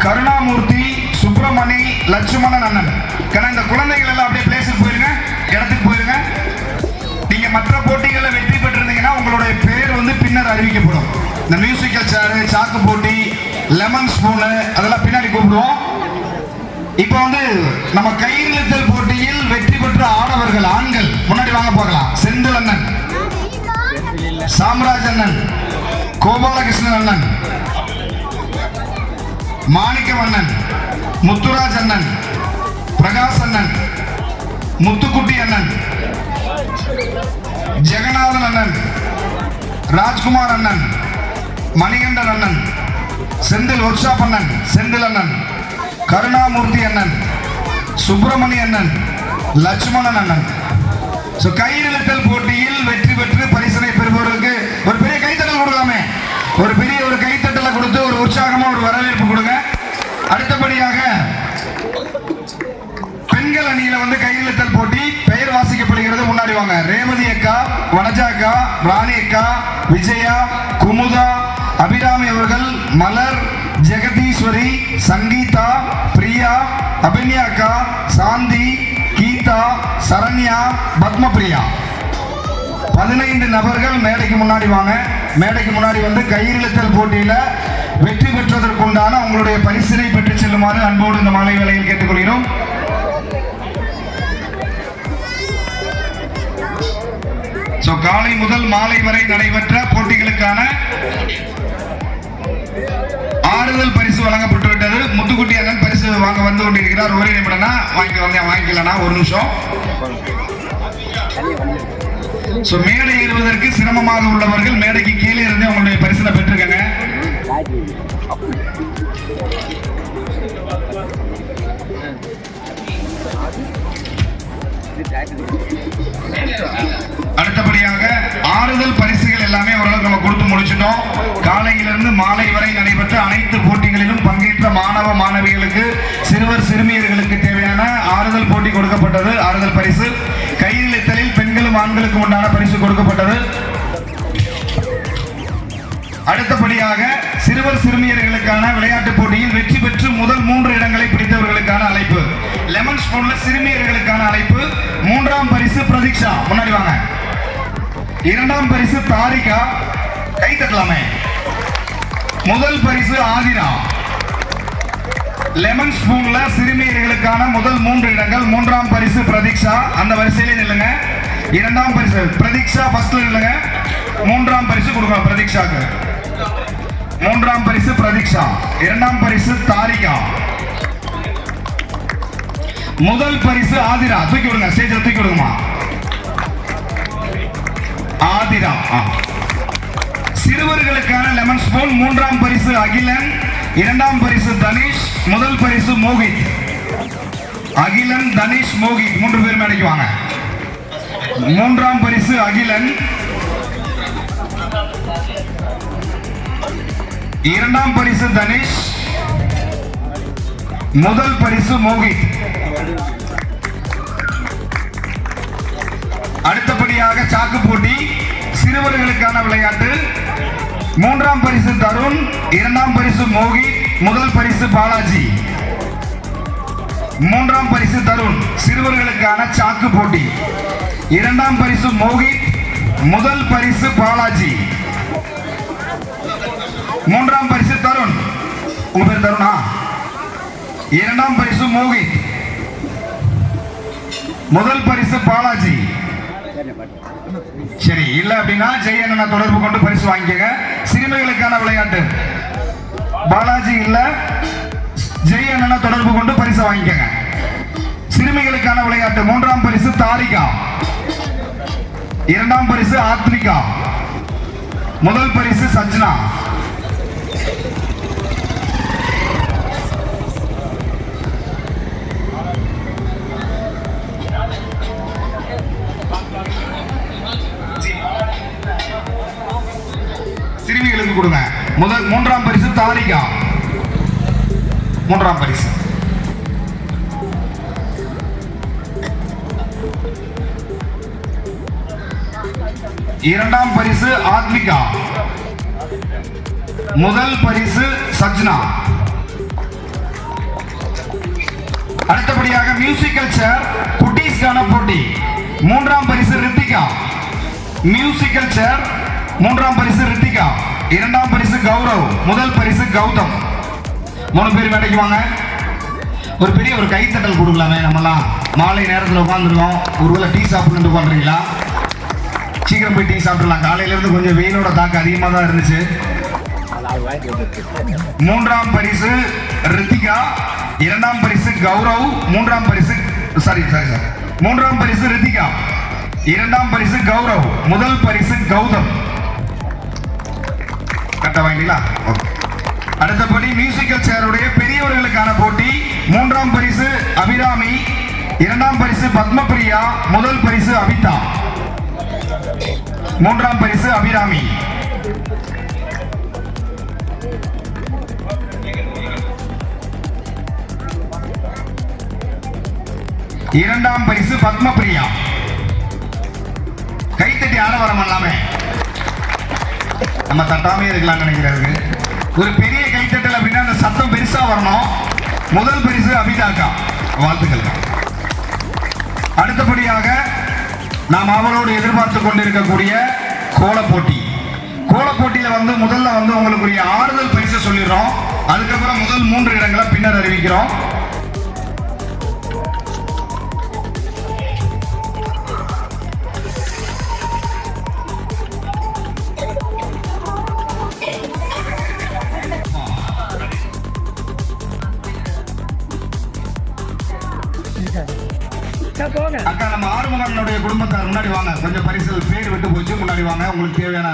கருணாமூர்த்தி, சுப்பிரமணி, லட்சுமணன் அண்ணன். இந்த குழந்தைகள் எல்லாம் அப்படியே பிளேஸுக்கு போயிருங்க, இடத்துக்கு போயிருங்க. நீங்க மற்ற போட்டிகளில் வெற்றி பெற்றிருந்தீங்கன்னா உங்களுடைய பேர் வந்து பின்னர் அறிவிக்கப்படும். இந்த மியூசிக்கல் சேரு, சாக்கு போட்டி, லெமன் ஸ்பூனு அதெல்லாம் பின்னாடி கூப்பிடுவோம். இப்போ வந்து நம்ம கயிறிழுத்தல் போட்டியில் வெற்றி பெற்ற ஆடவர்கள் ஆண்கள் முன்னாடி வாங்க பார்க்கலாம். செந்தில் அண்ணன், சாம்ராஜ் அண்ணன், கோபாலகிருஷ்ணன் அண்ணன், மாணிக்கம் அண்ணன், முத்துராஜ் அண்ணன், பிரகாஷ் அண்ணன், முத்துக்குட்டி அண்ணன், ஜெகநாதன் அண்ணன், ராஜ்குமார் அண்ணன், மணிகண்டன் அண்ணன், செந்தில் ஒர்க்ஷாப் அண்ணன், செந்தில் அண்ணன், கருணாமூர்த்தி அண்ணன், சுப்பிரமணி அண்ணன், லட்சுமணன் அண்ணன். கயிறிழுத்தல் போட்டியில் வெற்றி பெற்று பரிசனை பெறுபவர்களுக்கு ஒரு பெரிய கைத்தட்டல் கொடுக்கலாமே, ஒரு பெரிய ஒரு கைத்தட்டலை கொடுத்து ஒரு உற்சாகமா ஒரு வரவேற்பு கொடுங்க. அடுத்தபடியாக பெண்கள் அணியில வந்து கையிழுத்தல் போட்டி பெயர் வாசிக்கப்படுகிறது. முன்னாடி வாங்க. ரேவதி அக்கா, வனஜா அக்கா, ராணி அக்கா, விஜயா, குமுதா, அபிராமி அவர்கள், மலர், ஜெகதீஸ்வரி, சங்கீதா, பிரியா, அபின்யா அக்கா, சாந்தி, கீதா, சரண்யா, பத்மபிரியா. 15 நபர்கள் மேடைக்கு முன்னாடி வாங்க. மேடைக்கு முன்னாடி வந்து கயிறிழுத்தல் போட்டியில வெற்றி பெற்றதற்குண்டான உங்களுடைய பரிசினை பெற்று செல்லுமாறு அன்போடு இந்த மாலை வேளையில் கேட்டுக்கொள்கிறோம். காலை முதல் மாலை வரை நடைபெற்ற போட்டிகளுக்கான ஆறுதல் பரிசு வழங்கப்பட்டுவிட்டது. முத்துக்குட்டி அண்ணன் பரிசு வாங்க வந்து கொண்டிருக்கிறார். ஒரே நிமிடம்னா வாங்கிக்கலனா ஒரு நிமிஷம். மேடை ஏறுவதற்கு சிரமமாக உள்ளவர்கள் மேடைக்கு கீழே இருந்து அவங்களுடைய பரிசனை பெற்றிருக்காங்க. அடுத்தபடியாக ஆறுதல் பரிசுகள் எல்லாமே ஓரளவுக்கு நம்ம கொடுத்து முடிச்சிட்டோம். காலையிலிருந்து மாலை வரை நடைபெற்ற அனைத்து போட்டிகளிலும் பங்கேற்ற மாணவ மாணவிகளுக்கு, சிறுவர் சிறுமியர்களுக்கு தேவையான ஆறுதல் போட்டி கொடுக்கப்பட்டது. ஆறுதல் பரிசு கையிழுத்தலில் பெண்களும் ஆண்களுக்கும் உண்டான பரிசு கொடுக்கப்பட்டது. அடுத்தபடியாக சிறுவர் சிறுமியர்களுக்கான விளையாட்டு போட்டியில் வெற்றி பெற்று முதல் 3 இடங்களை பிடித்தவர்களுக்கான அழைப்பு. லெமன் ஸ்பூன்ல சிறுமியர்களுக்கான அழைப்பு. 3ஆம் பரிசு பிரதீக்ஷா, முன்னாடி வாங்க. 2ஆம் பரிசு தாரிகா, கை தட்டலாமே. முதல் பரிசு ஆதிரா. லெமன் ஸ்பூன்ல சிறுமியர்களுக்கான முதல் 3 இடங்கள். 3ஆம் பரிசு பிரதீக்ஷா, அந்த வரிசையிலே நில்லுங்க. 2ஆம் பரிசு பிரதீக்ஷா ஃபர்ஸ்ட்ல நில்லுங்க. 3ஆம் பரிசு கொடுங்க பிரதீக்ஷாக்கு. 3ஆம் பரிசு பிரதீக்ஷா, 2ஆம் பரிசு தாரிகா, முதல் பரிசு ஆதிரா. தூக்கி விடுங்க, ஸ்டேஜ்ல தூக்கி விடுங்கம்மா. ஆதிரா. சிறுவர்களுக்கான லெமன் ஸ்பூன் 3ஆம் பரிசு அகிலன், 2ஆம் பரிசு தனிஷ், முதல் பரிசு மோகித். அகிலன், தனிஷ், மோகித் 3 பேர் மேடைக்கு வாங்க. 3ஆம் பரிசு அகிலன், 2ஆம் பரிசு தனிஷ், முதல் பரிசு மோகித். அடுத்தபடியாக சாக்கு போட்டி சிறுவர்களுக்கான விளையாட்டு. 3ஆம் பரிசு தருண், 2ஆம் பரிசு மோகித், முதல் பரிசு பாலாஜி. 3ஆம் பரிசு தருண், சிறுவர்களுக்கான சாக்கு போட்டி. 2ஆம் பரிசு மோகித், முதல் பரிசு பாலாஜி. 3ஆம் பரிசு தருண், உங்க பேர் தருணா? 2ஆம் பரிசு மோகித், முதல் பரிசு பாலாஜி. சரி, இல்ல அப்படின்னா ஜெயண்ணனை தொடர்பு கொண்டு பரிசு வாங்கிக்கங்க. சிறுமிகளுக்கான விளையாட்டு பாலாஜி இல்ல, ஜெயண்ணனை தொடர்பு கொண்டு பரிசு வாங்கிக்கங்க. சிறுமிகளுக்கான விளையாட்டு 3ஆம் பரிசு தாரிகா, 2ஆம் பரிசு ஆத்மிகா, முதல் பரிசு சஜ்னா. சிறுமிகளுக்கு கொடுங்க. முதல் 3ஆம் பரிசு தாரிகா, 3ஆம் பரிசு. இரண்டாம் பரிசு ஆத்மிகா, முதல் பரிசு சஜ்னா. அடுத்தபடியாக மியூசிக்கல் சேர் குட்டீஸ்கான போட்டி. 3ஆம் பரிசு ரித்திகா, மியூசிக்கல் சேர் 3ஆம் பரிசு ரித்திகா, 2ஆம் பரிசு கௌரவ், முதல் பரிசு கௌதம். 3 பேர் மேடைக்கு வாங்க. ஒரு பெரிய ஒரு கைத்தட்டல் கொடுக்கலாமே. நம்மலாம் மாலை நேரத்தில் உட்காந்துருக்கோம். ஒருவேளை டீ சாப்பிட்டு உட்காந்துறீங்களா? சீக்கிரம் போய் டீ சாப்பிடலாம். காலையில இருந்து கொஞ்சம் வெயிலோட தாக்கம் அதிகமாக தான் இருந்துச்சு. 3ஆம் பரிசு ரித்திகா, 2ஆம் பரிசு கௌரவ், 3ஆம் பரிசு 3ஆம் பரிசு ரித்திகா, 2ஆம் பரிசு கௌரவ், முதல் பரிசு கௌதம். கரெக்டாக வாங்கிட்டீங்களா? ஓகே. அடுத்தபடி மியூசிக்கல் சேருடைய பெரியவர்களுக்கான போட்டி. 3ஆம் பரிசு அபிராமி, 2ஆம் பரிசு பத்மபிரியா, முதல் பரிசு அபிதா. 3ஆம் பரிசு அபிராமி. இரண்டாம் பரிசு பத்மபிரியா. கைத்தட்டி ஆரவாரம் பண்ணலாமே, நம்ம தட்டாமே இருக்கலாம் நினைக்கிறது. ஒரு பெரிய கைத்தட்டல் அப்படின்னா அந்த சத்தம் பெருசா வரணும். முதல் பரிசு அபிதாக்கா, வாழ்த்துக்கள். அடுத்தபடியாக நாம் அவளோடு எதிர்பார்த்து கொண்டிருக்கக்கூடிய கோலப்போட்டி. கோலப்போட்டியில முதல்ல உங்களுக்குரிய ஆறுதல் பரிசு சொல்லிடுறோம். அதுக்கப்புறம் முதல் 3 இடங்களை பின்னர் அறிவிக்கிறோம். அக்கா, நம்ம ஆறுமுகனுடைய குடும்பத்தார் முன்னாடி வாங்க. கொஞ்சம் பரிசு பேர் விட்டு போச்சு, முன்னாடி வாங்க. உங்களுக்கு தேவையான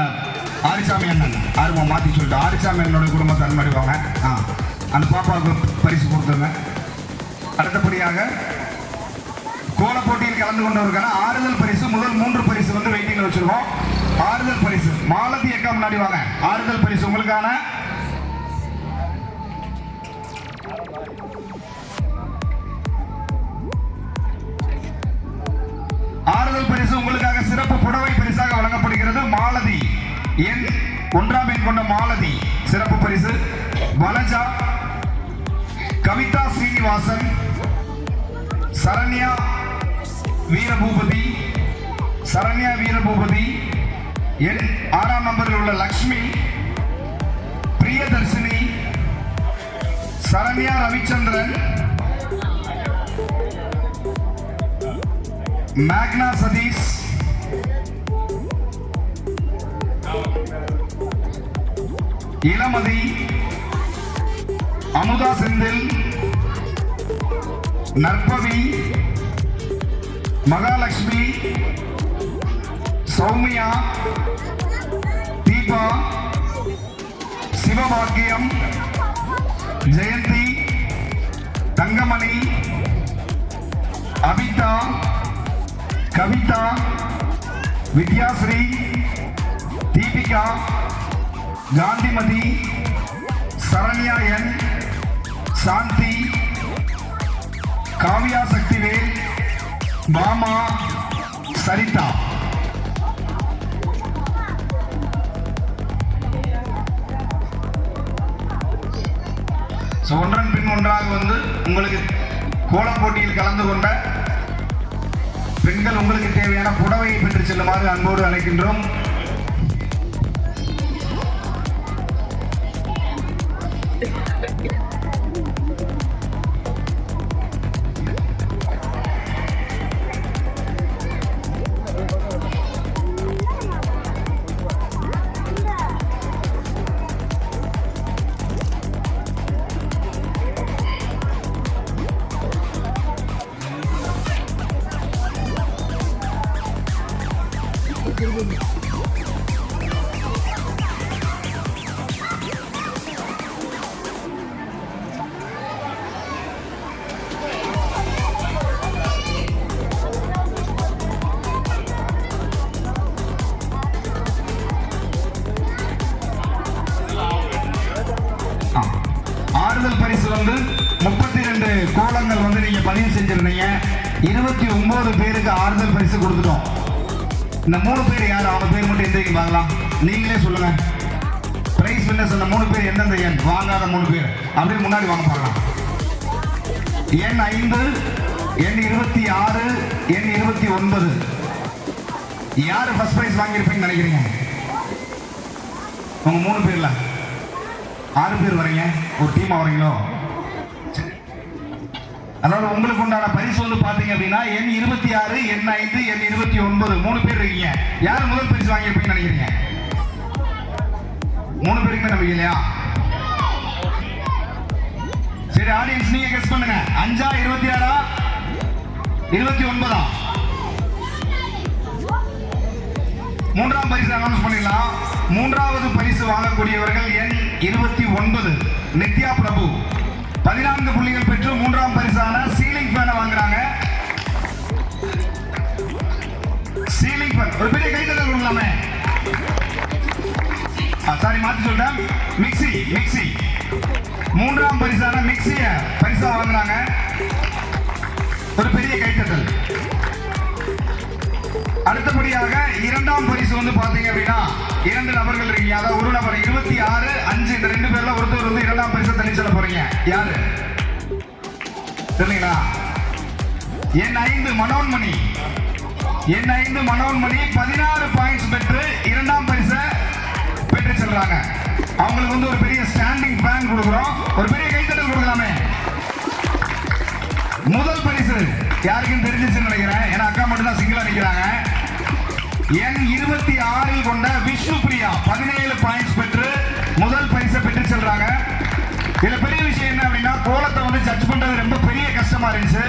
ஆரிசாமி அண்ணன், ஆறுமுகம் மாற்றி சொல்லிட்டு ஆரிசாமி அண்ணனுடைய குடும்பத்தார் முன்னாடி வாங்க. அந்த பாப்பாவுக்கு பரிசு கொடுத்துருங்க. அடுத்தபடியாக கோல போட்டியில் கலந்து கொண்டவருக்கான ஆறுதல் பரிசு, முதல் 3 பரிசு வெயிட்டிங்ல வச்சிருக்கோம். ஆறுதல் பரிசு மாலதி அக்கா முன்னாடி வாங்க. ஆறுதல் பரிசு உங்களுக்கான ஆறுதல் பரிசு உங்களுக்காக சிறப்பு புடவை பரிசாக வழங்கப்படுகிறது. மாலதி, எண் 1ஆம் எண் கொண்ட மாலதி சிறப்பு பரிசு. வனஜா, கவிதா ஸ்ரீனிவாசன், சரண்யா வீரபூபதி, எண் 6ஆம் நம்பரில் உள்ள லக்ஷ்மி, பிரியதர்ஷினி, சரண்யா ரவிச்சந்திரன், மேக்னா சதீஷ், இளமதி, அமுதா செந்தில், நற்பவி, மகாலட்சுமி, சௌமியா, தீபா, சிவபாக்கியம், ஜெயந்தி, தங்கமணி, அபிதா, கவிதா, வித்யாஸ்ரீ, தீபிகா, காந்திமதி, சரண்யா என், சாந்தி, காவியா சக்திவேல், மாமா, சரிதா. ஒன்றன் பின் ஒன்றாக உங்களுக்கு கோலம் போட்டியில் கலந்து கொண்ட பெண்கள் உங்களுக்கு தேவையான புடவையை பெற்று செல்லுமாறு அன்போடு அழைக்கின்றோம். ஆறுதல் பரிசு 32 கோலங்கள் நீங்க பதிவு செஞ்சிருந்தீங்க. 29 பேருக்கு ஆறுதல் பரிசு கொடுத்துட்டோம். இந்த 3 பேர் யார்? அவங்க பேர் மட்டும் எந்த பார்க்கலாம், நீங்களே சொல்லுங்க. பிரைஸ் வின்னர்ஸ் அந்த 3 பேர் எந்தெந்த எண்? வாங்காத 3 பேர் அப்படியே முன்னாடி வாங்க பார்க்கலாம். எண் 5, எண் 26, எண் 29. யாரு ஃபர்ஸ்ட் பிரைஸ் வாங்கியிருப்பீங்கன்னு நினைக்கிறீங்க? உங்க 3 பேர்ல 6 பேர் வரீங்க, ஒரு டீமா வரீங்களோ? அதாவது உங்களுக்கு உண்டான பரிசு பாத்தீங்க அப்படின்னா எண் 26, எண் 5, எண் 29 3 பேர் இருக்கீங்க. யாரு முதல் பரிசு வாங்கியிருப்பீங்கன்னு நினைக்கிறீங்க? 3 பேருக்குமே நம்பிக்கை இல்லையா? சரி, ஆடியன்ஸ் நீங்க கெஸ் பண்ணுங்க. 5ஆ 26ஆ 29ஆ? 3ஆம் பரிசு அனௌன்ஸ் பண்ணிடலாம். மூன்றாவது பரிசு வாங்கக்கூடியவர்கள் எண் 29 நித்யா பிரபு 14 புள்ளிகள் பெற்று மூன்றாம் பரிசான சீலிங் ஃபேனை வாங்குறாங்க. சீலிங் ஃபேன் ஒரு பெரிய கைத்தட்டல் கொடுக்கலாமே. சாரி மாத்தி சொல்றேன். மிக்ஸி மூன்றாம் பரிசான மிக்ஸிய பரிசா வாங்குறாங்க. ஒரு பெரிய கைத்தட்டல். அடுத்தபடியாக இரண்டாம் பரிசு வந்து பாத்தீங்க அப்படின்னா 2 நபர்கள் இருக்கீங்க. அதாவது ஒரு நபர் 26, 5 இந்த 2 பேர்ல ஒருத்தர் வந்து இரண்டாம் பரிசை தள்ளி சொல்ல போறீங்க. யாரு தெரியுங்களா? எண் 5 மனோன்மணி. எண் 5 மனோன்மணி 16 பாயிண்ட்ஸ் பெற்று இரண்டாம் பரிசை பெற்று செல்றாங்க. அவங்களுக்கு வந்து ஒரு பெரிய ஸ்டாண்டிங் ஃபேன் கொடுக்குறோம். ஒரு பெரிய கைத்தட்டல் கொடுக்கலாமே. முதல் பரிசு யாருக்கும் தெரிஞ்சிச்சுன்னு நினைக்கிறேன். ஏன்னா அக்கா மட்டும் தான் சிங்கிளா நிக்கிறாங்க. எண் 26 கொண்ட விஷ்ணு பிரியா 17 பாயிண்ட்ஸ் பெற்று முதல் பரிசை பெற்று செல்றாங்க. இதுல பெரிய விஷயம் என்ன அப்படின்னா கோலத்தை வந்து ஜட்ஜ் பண்றது ரொம்ப பெரிய கஷ்டமா இருந்துச்சு.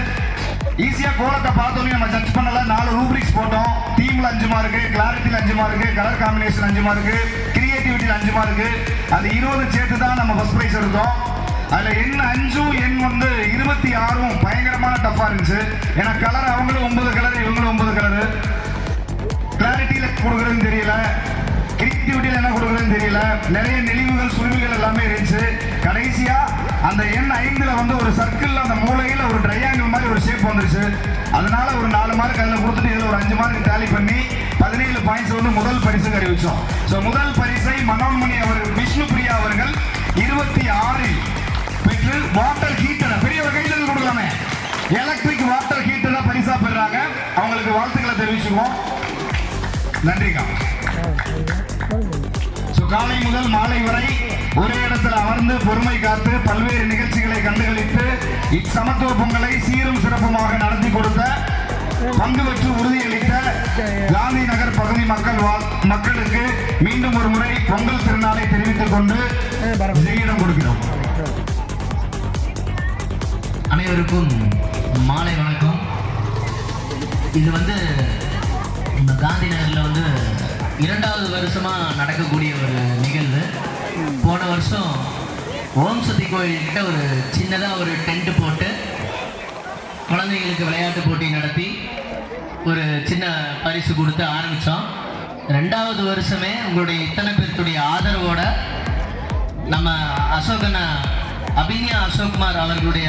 ஈஸியா கோலத்தை பார்த்தோன்னே நம்ம ஜட்ஜ் பண்ணல. 4 ரூப்ரிக்ஸ் போட்டோம். தீம்ல 5 மார்க்கு, கிளாரிட்டியில் 5 மார்க்கு, கலர் காம்பினேஷன் 5 மார்க்கு, கிரியேட்டிவிட்டியில் 5 மார்க்கு. அது 20 சேர்த்து தான் நம்ம ஃபர்ஸ்ட் பிரைஸ் எடுத்தோம். அதுல எண் 5 எண் வந்து 26 பயங்கரமான டஃபா இருந்துச்சு. ஏன்னா கலர் அவங்களும் 9 கலர், இவங்களும் 9 கலர். கிளாரிட்டியில கொடுக்கறதுன்னு தெரியல, கிரியேட்டிவிட்டியில என்ன கொடுக்கறதுன்னு தெரியல. நிறைய நெளிவுகள் சுருவிகள் எல்லாமே இருந்துச்சு. கடைசியா அந்த எண் 5ல வந்து ஒரு சர்க்கிள்ல அந்த மூலையில ஒரு ட்ரையாங்கிள் மாதிரி ஒரு ஷேப் வந்துருச்சு. அதனால ஒரு 4 மார்க் அதில் கொடுத்துட்டு இதில் ஒரு 5 மார்க் டேலி பண்ணி 17 பாயிண்ட்ஸ் வந்து முதல் பரிசுக்கு அறிவிச்சோம். ஸோ முதல் பரிசை மனோன்மணி அவர்கள் விஷ்ணு பிரியா அவர்கள் 26 பெற்று வாட்டர் ஹீட்டர் பெரிய ஒரு கைத்தட்டல் கொடுக்கலாமே. எலக்ட்ரிக் வாட்டர் ஹீட்டர் பரிசா பெறாங்க. அவங்களுக்கு வாழ்த்துக்களை தெரிவிச்சுக்குவோம். நன்றிக்கா. காலை முதல் மாலை வரை ஒரே இடத்தில் அமர்ந்து பொறுமை காத்து பல்வேறு நிகழ்ச்சிகளை கண்டுகளித்து இச்சமத்துவ பொங்கலை சீரும் சிறப்புமாக நடத்தி கொடுத்த பங்கு பெற்று உறுதியளித்த காந்தி நகர் பகுதி மக்களுக்கு மீண்டும் ஒரு முறை பொங்கல் திருநாளை தெரிவித்துக் கொண்டு ஜெயிடம் கொடுக்கிறோம். அனைவருக்கும் மாலை வணக்கம். இது வந்து இந்த காந்தி நகரில் வந்து 2வது வருஷமா நடக்கக்கூடிய ஒரு நிகழ்வு. போன வருஷம் ஓம் சக்தி கோயில்கிட்ட ஒரு சின்னதாக ஒரு டென்ட் போட்டு குழந்தைங்களுக்கு விளையாட்டு போட்டி நடத்தி ஒரு சின்ன பரிசு கொடுத்து ஆரம்பித்தோம். 2வது வருஷமே உங்களுடைய இத்தனை பேருடைய ஆதரவோட நம்ம அசோகண்ணா அபிநயா அசோக்குமார் அவர்களுடைய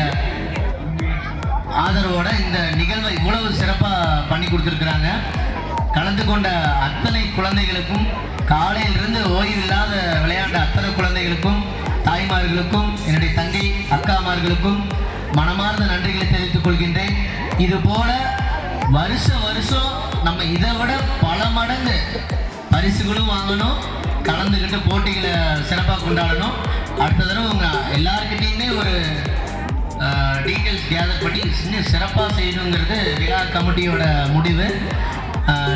ஆதரவோட இந்த நிகழ்வை இவ்வளவு சிறப்பாக பண்ணி கொடுத்துருக்குறாங்க. கலந்து கொண்ட அத்தனை குழந்தைகளுக்கும், காலையிலிருந்து ஓய்வில்லாத விளையாண்ட அத்தனை குழந்தைகளுக்கும், தாய்மார்களுக்கும், என்னுடைய தங்கை அக்காமார்களுக்கும் மனமார்ந்த நன்றிகளை தெரிவித்துக் கொள்கின்றேன். இது போல வருஷம் நம்ம இதை விட பல மடங்கு பரிசுகளும் வாங்கணும், கலந்துக்கிட்டு போட்டிகளை சிறப்பாக கொண்டாடணும். அடுத்த தடவை உங்கள் எல்லாருக்கிட்டையுமே ஒரு டீட்டெயில்ஸ் கேதர் பண்ணி இன்னும் சிறப்பாக செய்யணுங்கிறது விழா கமிட்டியோட முடிவு.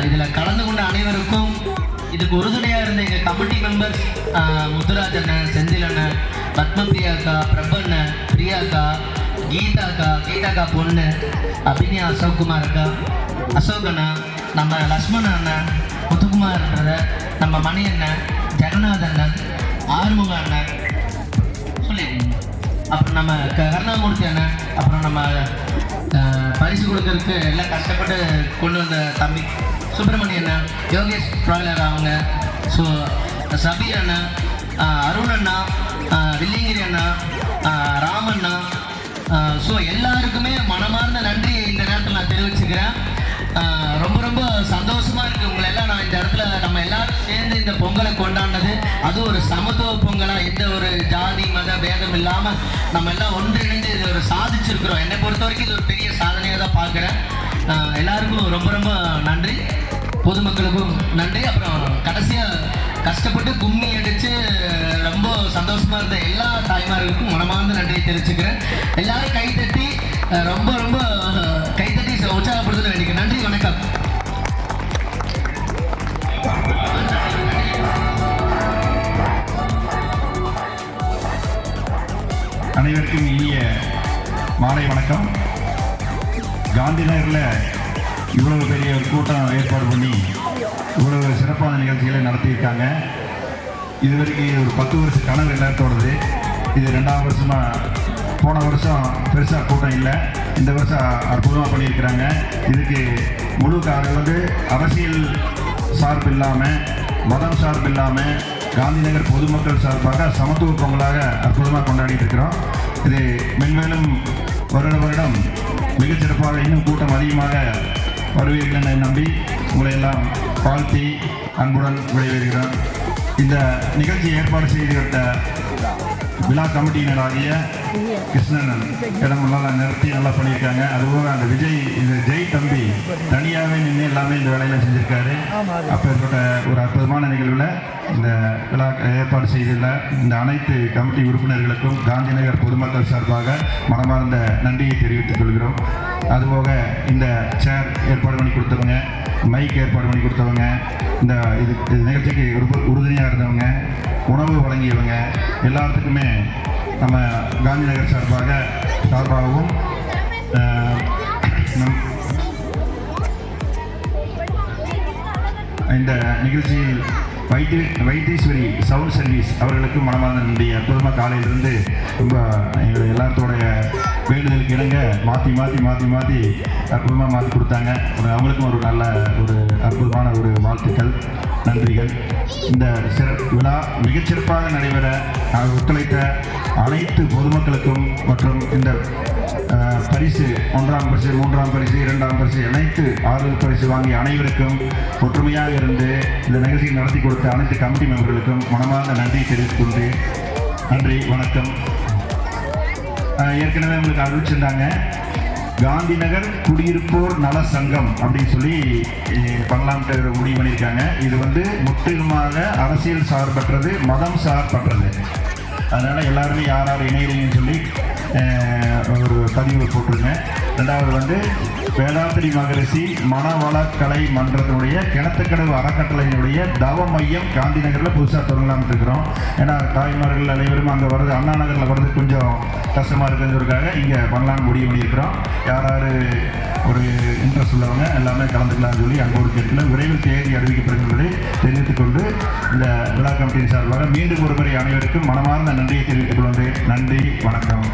இதில் கலந்து கொண்ட அனைவருக்கும், இதுக்கு உறுதுணையாக இருந்த எங்கள் கமிட்டி மெம்பர்ஸ் முத்துராஜ் அண்ணன், செந்தில் அண்ணன், பத்மபிரியா அக்கா, பிரபண்ணன், பிரியாக்கா, கீதாக்கா பொண்ணு, அபிநயா அசோக்குமார் அக்கா, அசோக் அண்ணா, நம்ம லக்ஷ்மண அண்ணன், முத்துக்குமார் பிரதர், நம்ம மணி அண்ணன், ஜெகநாத் அண்ணன், ஆறுமுக அண்ணன் சொல்லிடுங்க, அப்புறம் நம்ம கருணாமூர்த்தி அண்ணன், அப்புறம் நம்ம பரிசு கொடுக்கறதுக்கு எல்லாம் கஷ்டப்பட்டு கொண்டு வந்த தம்பி சுப்பிரமணிய அண்ணன், யோகேஷ் ப்ராய்லர் அவங்க, ஸோ சபி அண்ணா, அருண் அண்ணா, வில்லிங்கிரி அண்ணா, ராமண்ணா, ஸோ எல்லாருக்குமே மனமார்ந்த நன்றியை இந்த நேரத்தில் நான் தெரிவிச்சுக்கிறேன். ரொம்ப ரொம்ப சந்தோஷமாக இருக்குது உங்களை எல்லாம் நான் இந்த இடத்துல நம்ம எல்லாரும் சேர்ந்து இந்த பொங்கலை கொண்டாடினது. அது ஒரு சமத்துவ பொங்கலாக, எந்த ஒரு ஜாதி மத பேதம் இல்லாமல் நம்ம எல்லாம் ஒன்றிணைந்து இது ஒரு சாதிச்சிருக்கிறோம். என்னை பொறுத்த வரைக்கும் இது ஒரு பெரிய சாதனையாக தான் பார்க்குறேன். எல்லாருக்கும் ரொம்ப ரொம்ப நன்றி, பொதுமக்களுக்கும் நன்றி. அப்புறம் கடைசியாக கஷ்டப்பட்டு கும்மி அடித்து ரொம்ப சந்தோஷமாக இருந்த எல்லா தாய்மார்களுக்கும் மனமார்ந்த நன்றியை தெரிவிச்சுக்கிறேன். எல்லாரும் கைத்தட்டி ரொம்ப ரொம்ப கைத்தட்டி உற்சாகப்படுத்த வேண்டிய நன்றி. வணக்கம். அனைவருக்கும் இனிய மாலை வணக்கம். காந்தி நகரில் இவ்வளவு பெரிய ஒரு கூட்டம் ஏற்பாடு பண்ணி இவ்வளவு சிறப்பான நிகழ்ச்சிகளை நடத்தியிருக்காங்க. இது வரைக்கும் ஒரு 10 வருஷ கனவு எல்லாத்தோடது. இது 2ஆம் வருஷமாக, போன வருஷம் பெருசாக கூட்டம் இல்லை, இந்த வருஷம் அற்புதமாக பண்ணியிருக்கிறாங்க. இதுக்கு முழு காரணம் வந்து அரசியல் சார்பு இல்லாமல், மதம் சார்பு இல்லாமல், காந்திநகர் பொதுமக்கள் சார்பாக சமத்துவ பொங்கலாக அற்புதமாக கொண்டாடிட்டு இருக்கிறோம். இது மென்மேலும் வருடம் மிகச்சிறப்பாக இன்னும் கூட்டம் அதிகமாக வருவீர்கள் என நம்பி உங்களை எல்லாம் வாழ்த்தி அன்புடன் விடைபெறுகிறோம். இந்த நிகழ்ச்சி ஏற்பாடு செய்துவிட்ட விழா கமிட்டியினராகிய கிருஷ்ணன் இடமெல்லாம் நிறுத்தி நல்லா பண்ணியிருக்காங்க. அதுபோக அந்த ஜெய் தம்பி தனியாகவே நின்று எல்லாமே இந்த வேலையில் செஞ்சுருக்காரு. அப்பேற்பட்ட ஒரு அற்புதமான நிகழ்வில் இந்த விழா ஏற்பாடு செய்துள்ள இந்த அனைத்து கமிட்டி உறுப்பினர்களுக்கும் காந்திநகர் பொதுமக்கள் சார்பாக மனமார்ந்த நன்றியை தெரிவித்துக் கொள்கிறோம். அதுபோக இந்த சேர் ஏற்பாடு பண்ணி கொடுத்தவங்க, மைக் ஏற்பாடு பண்ணி கொடுத்தவங்க, இந்த நிகழ்ச்சிக்கு உறுதுணையாக இருந்தவங்க, உணவு வழங்கியவங்க எல்லாத்துக்குமே நம்ம காந்திநகர் சார்பாகவும் இந்த நிகழ்ச்சியில் வைத்தீஸ்வரி சவுண்ட் சர்வீஸ் அவர்களுக்கு மனமார்ந்த நன்றி. அற்புதமாக காலையிலிருந்து ரொம்ப எல்லாத்தோடைய வேண்டுதலுக்கு இணங்க மாற்றி அற்புதமாக மாற்றி கொடுத்தாங்க. அவங்களுக்கும் ஒரு நல்ல ஒரு அற்புதமான ஒரு வாழ்த்துக்கள், நன்றிகள். இந்த விழா மிகச்சிறப்பாக நடைபெற ஒத்துழைத்த அனைத்து பொதுமக்களுக்கும் மற்றும் இந்த பரிசு 1ஆம் பரிசு, 3ஆம் பரிசு, 2ஆம் பரிசு, அனைத்து 6 பரிசு வாங்கிய அனைவருக்கும் ஒற்றுமையாக இருந்து இந்த நிகழ்ச்சியை நடத்தி கொடுத்த அனைத்து கமிட்டி மெம்பர்களுக்கும் மனமார்ந்த நன்றியை தெரிவித்துக் கொண்டு நன்றி, வணக்கம். ஏற்கனவே உங்களுக்கு அறிவிச்சிருந்தாங்க, காந்திநகர் குடியிருப்போர் நல சங்கம் அப்படின்னு சொல்லி பண்ணலாம்ட்டு முடிவு பண்ணியிருக்காங்க. இது வந்து முற்றிலுமாக அரசியல் சார்பற்றது, மதம் சார்பற்றது. அதனால் எல்லாருமே யார் இணையிறீங்கன்னு சொல்லி ஒரு பதிவு போட்டிருங்க. 2வது வந்து வேதாத்திரி மகரிஷி மனவளக்கலை மன்றத்தினுடைய கிணத்துக்கடவு அறக்கட்டளையினுடைய தவ மையம் காந்திநகரில் புதுசாக தொடங்கலாம்னு இருக்கிறோம். ஏன்னா தாய்மார்கள் அனைவரும் அங்கே வருது, அண்ணா நகரில் வர்றது கொஞ்சம் கஷ்டமாக இருக்குங்கிறதுக்காக இங்கே பண்ணலான்னு முடிவு பண்ணியிருக்கிறோம். யார் ஒரு இன்ட்ரெஸ்ட் உள்ளவங்க எல்லாமே கலந்துக்கலாம்னு சொல்லி அங்கோடு கேட்கல. விரைவில் தேதி அறிவிக்கப்படும் என்பதை தெரிவித்துக் கொண்டு இந்த விழா கமிட்டியின் சார்பாக மீண்டும் ஒருமுறை அனைவருக்கும் மனமார்ந்த நன்றியை தெரிவித்துக் கொள்கின்றேன். நன்றி, வணக்கம்.